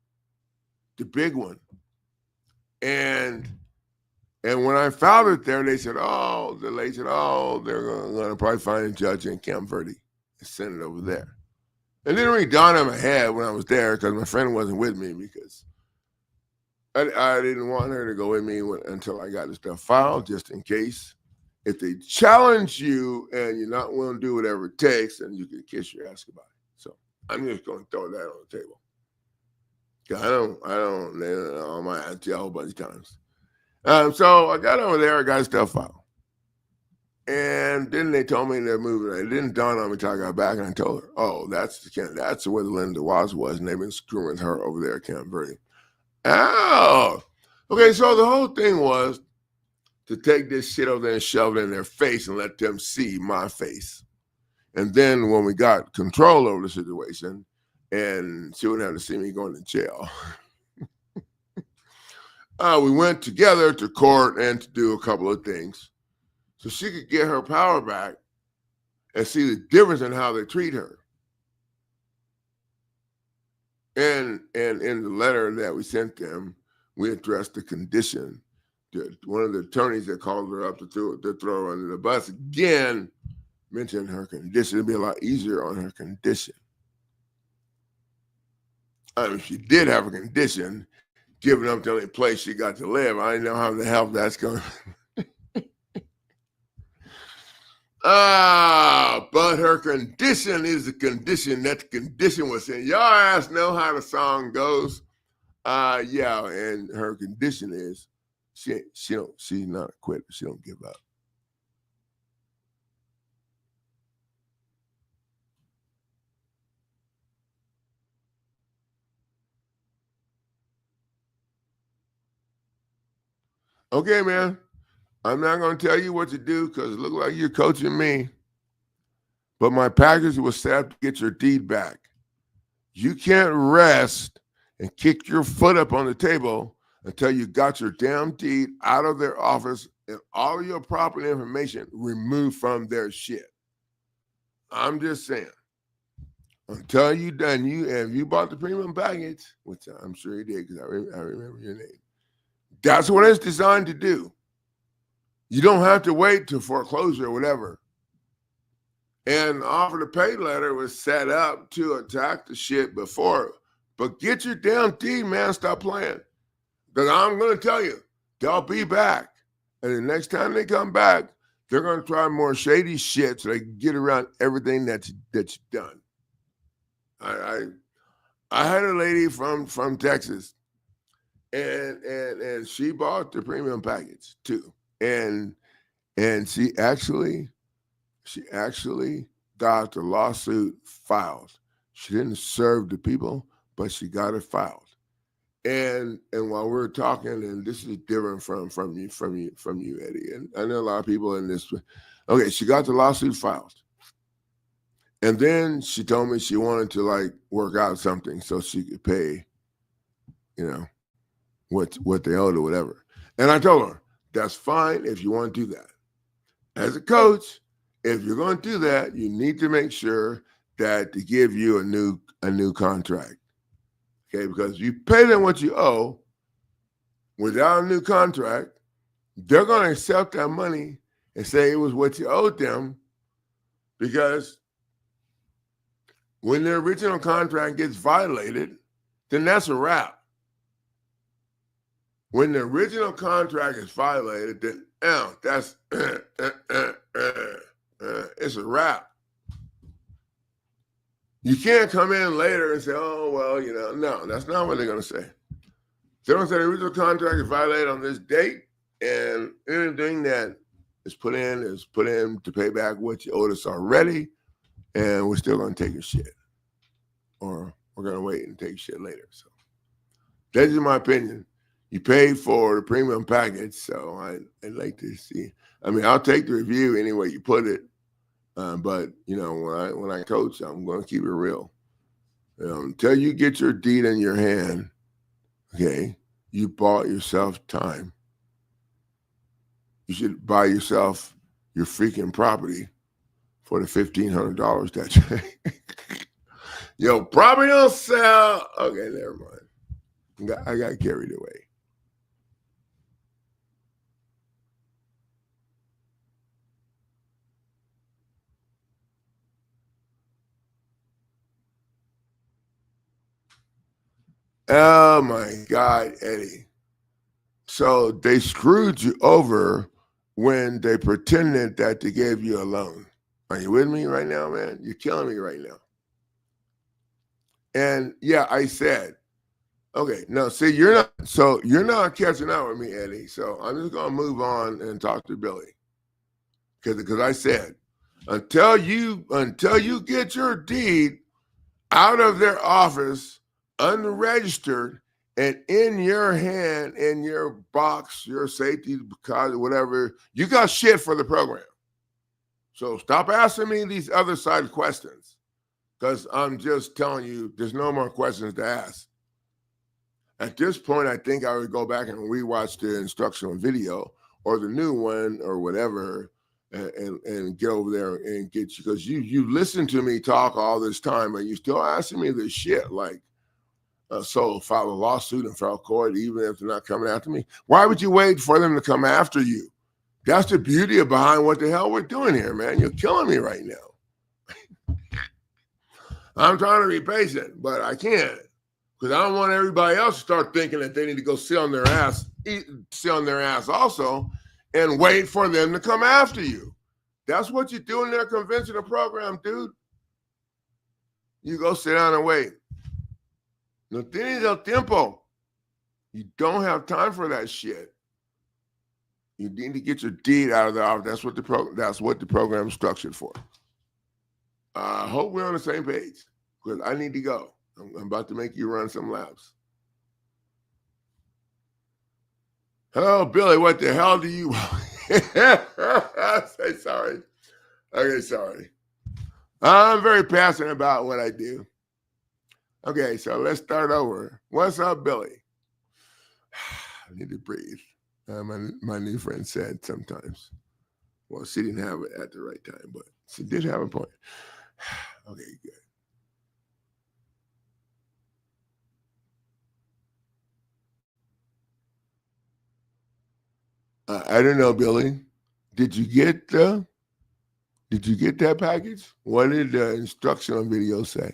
the big one. And when I filed it there, they said, the lady said, they're going to probably find a judge in Camp Verde and send it over there. It didn't really dawn on my head when I was there, because my friend wasn't with me, because I didn't want her to go with me until I got the stuff filed, just in case. If they challenge you and you're not willing to do whatever it takes, then you can kiss your ass goodbye. So I'm just going to throw that on the table. I might have to tell a whole bunch of times. So I got over there, I got stuff filed. And then they told me they're moving. It didn't dawn on me until I got back, and I told her, that's where the Linda Watts was, and they've been screwing with her over there at Camp Verde. Oh, okay, so the whole thing was to take this shit over there and shove it in their face and let them see my face. And then when we got control over the situation, and she wouldn't have to see me going to jail, we went together to court and to do a couple of things so she could get her power back and see the difference in how they treat her. And in the letter that we sent them, we addressed the condition. One of the attorneys that called her up to throw her under the bus again mentioned her condition. It'd be a lot easier on her condition. If she did have a condition, giving up the only place she got to live, I didn't know how the hell that's going. But her condition is the condition that the condition was in. Y'all ass know how the song goes. Yeah, and her condition is she's not a quitter. She don't give up. Okay, man. I'm not going to tell you what to do because it looks like you're coaching me. But my package was set up to get your deed back. You can't rest and kick your foot up on the table until you got your damn deed out of their office and all of your property information removed from their shit. I'm just saying. Until you done, and you bought the premium package, which I'm sure you did because I remember your name. That's what it's designed to do. You don't have to wait to foreclosure or whatever. And the offer to pay letter was set up to attack the shit before. But get your damn deed, man. Stop playing. Because I'm going to tell you, they'll be back. And the next time they come back, they're going to try more shady shit so they can get around everything that's done. I had a lady from Texas, and she bought the premium package too, and she actually got the lawsuit filed. She didn't serve the people, but she got it filed. And while we're talking, and this is different from you, Eddie, and I know a lot of people in this. Okay, she got the lawsuit filed. And then she told me she wanted to like work out something so she could pay, what they owed or whatever. And I told her, that's fine if you want to do that. As a coach, if you're going to do that, you need to make sure that they give you a new contract. Okay, because you pay them what you owe without a new contract, they're going to accept that money and say it was what you owed them, because when the original contract gets violated, then that's a wrap. When the original contract is violated, then that's it's a wrap. You can't come in later and say, oh, well, no, that's not what they're going to say. They're going to say the original contract is violated on this date, and anything that is put in to pay back what you owed us already, and we're still going to take your shit. Or we're going to wait and take shit later. So that's just my opinion. You paid for the premium package, so I'd like to see. I mean, I'll take the review any way you put it. But when I coach, I'm going to keep it real. Until you get your deed in your hand, okay, you bought yourself time. You should buy yourself your freaking property for the $1,500 that yo, property don't sell. Okay, never mind. I got carried away. Oh my God, Eddie. So they screwed you over when they pretended that they gave you a loan. Are you with me right now, man? You're killing me right now. And yeah, I said, okay, no, see, you're not catching up with me, Eddie. So I'm just gonna move on and talk to Billy. Because I said, until you get your deed out of their office, unregistered, and in your hand, in your box, your safety deposit, whatever, you got shit for the program. So stop asking me these other side questions, because I'm just telling you, there's no more questions to ask. At this point, I think I would go back and rewatch the instructional video or the new one or whatever, and get over there and get you, because you listen to me talk all this time, and you still asking me this shit like, so file a lawsuit in federal court even if they're not coming after me. Why would you wait for them to come after you? That's the beauty behind what the hell we're doing here, man. You're killing me right now. I'm trying to be patient, but I can't, because I don't want everybody else to start thinking that they need to go sit on their ass also, and wait for them to come after you. That's what you do in their conventional program, dude. You go sit down and wait. No tienes el tiempo. You don't have time for that shit. You need to get your deed out of the office. That's what the program is structured for. I hope we're on the same page because I need to go. I'm about to make you run some laps. Oh, Billy, what the hell do you say? Sorry. Okay, sorry. I'm very passionate about what I do. Okay, so let's start over. What's up, Billy? I need to breathe. My new friend said sometimes. Well, she didn't have it at the right time, but she did have a point. Okay, good. I don't know, Billy. Did you get that package? What did the instructional video say?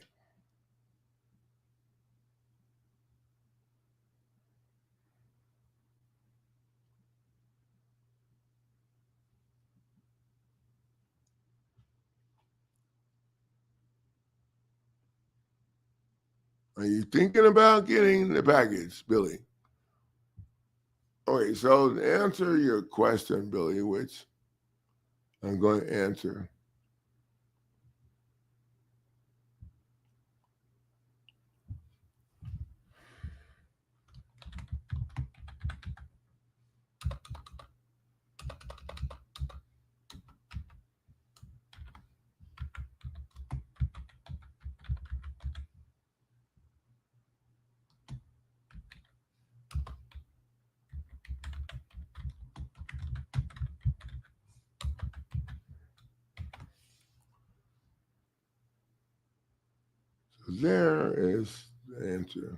Are you thinking about getting the package, Billy? Okay, so to answer your question, Billy, which I'm going to answer. There is the answer.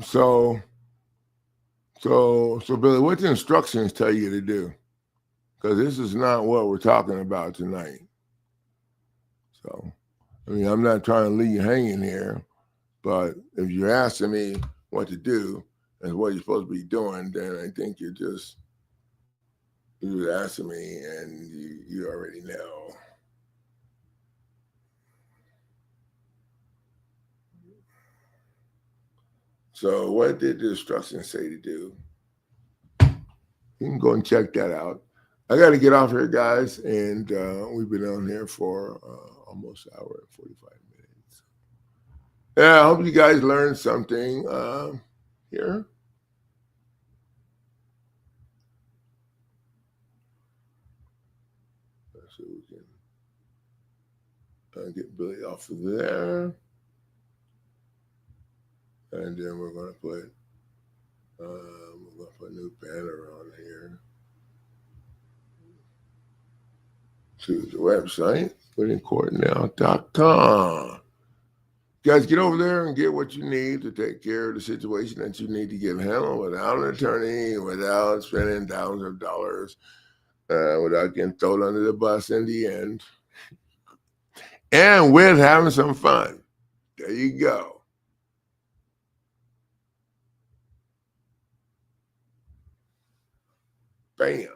So Billy, what the instructions tell you to do? Because this is not what we're talking about tonight. So, I mean, I'm not trying to leave you hanging here, but if you're asking me what to do and what you're supposed to be doing, then I think you're asking me and you already know. So what did the instructions say to do? You can go and check that out. I got to get off here, guys, and we've been on here for almost an hour and 45 minutes. Yeah, I hope you guys learned something here. Let's see if we can get Billy off of there. And then we're going to put a new banner on here to the website, winningcourtnow.com. Guys, get over there and get what you need to take care of the situation that you need to get handled without an attorney, without spending thousands of dollars, without getting thrown under the bus in the end, and with having some fun. There you go. Bam.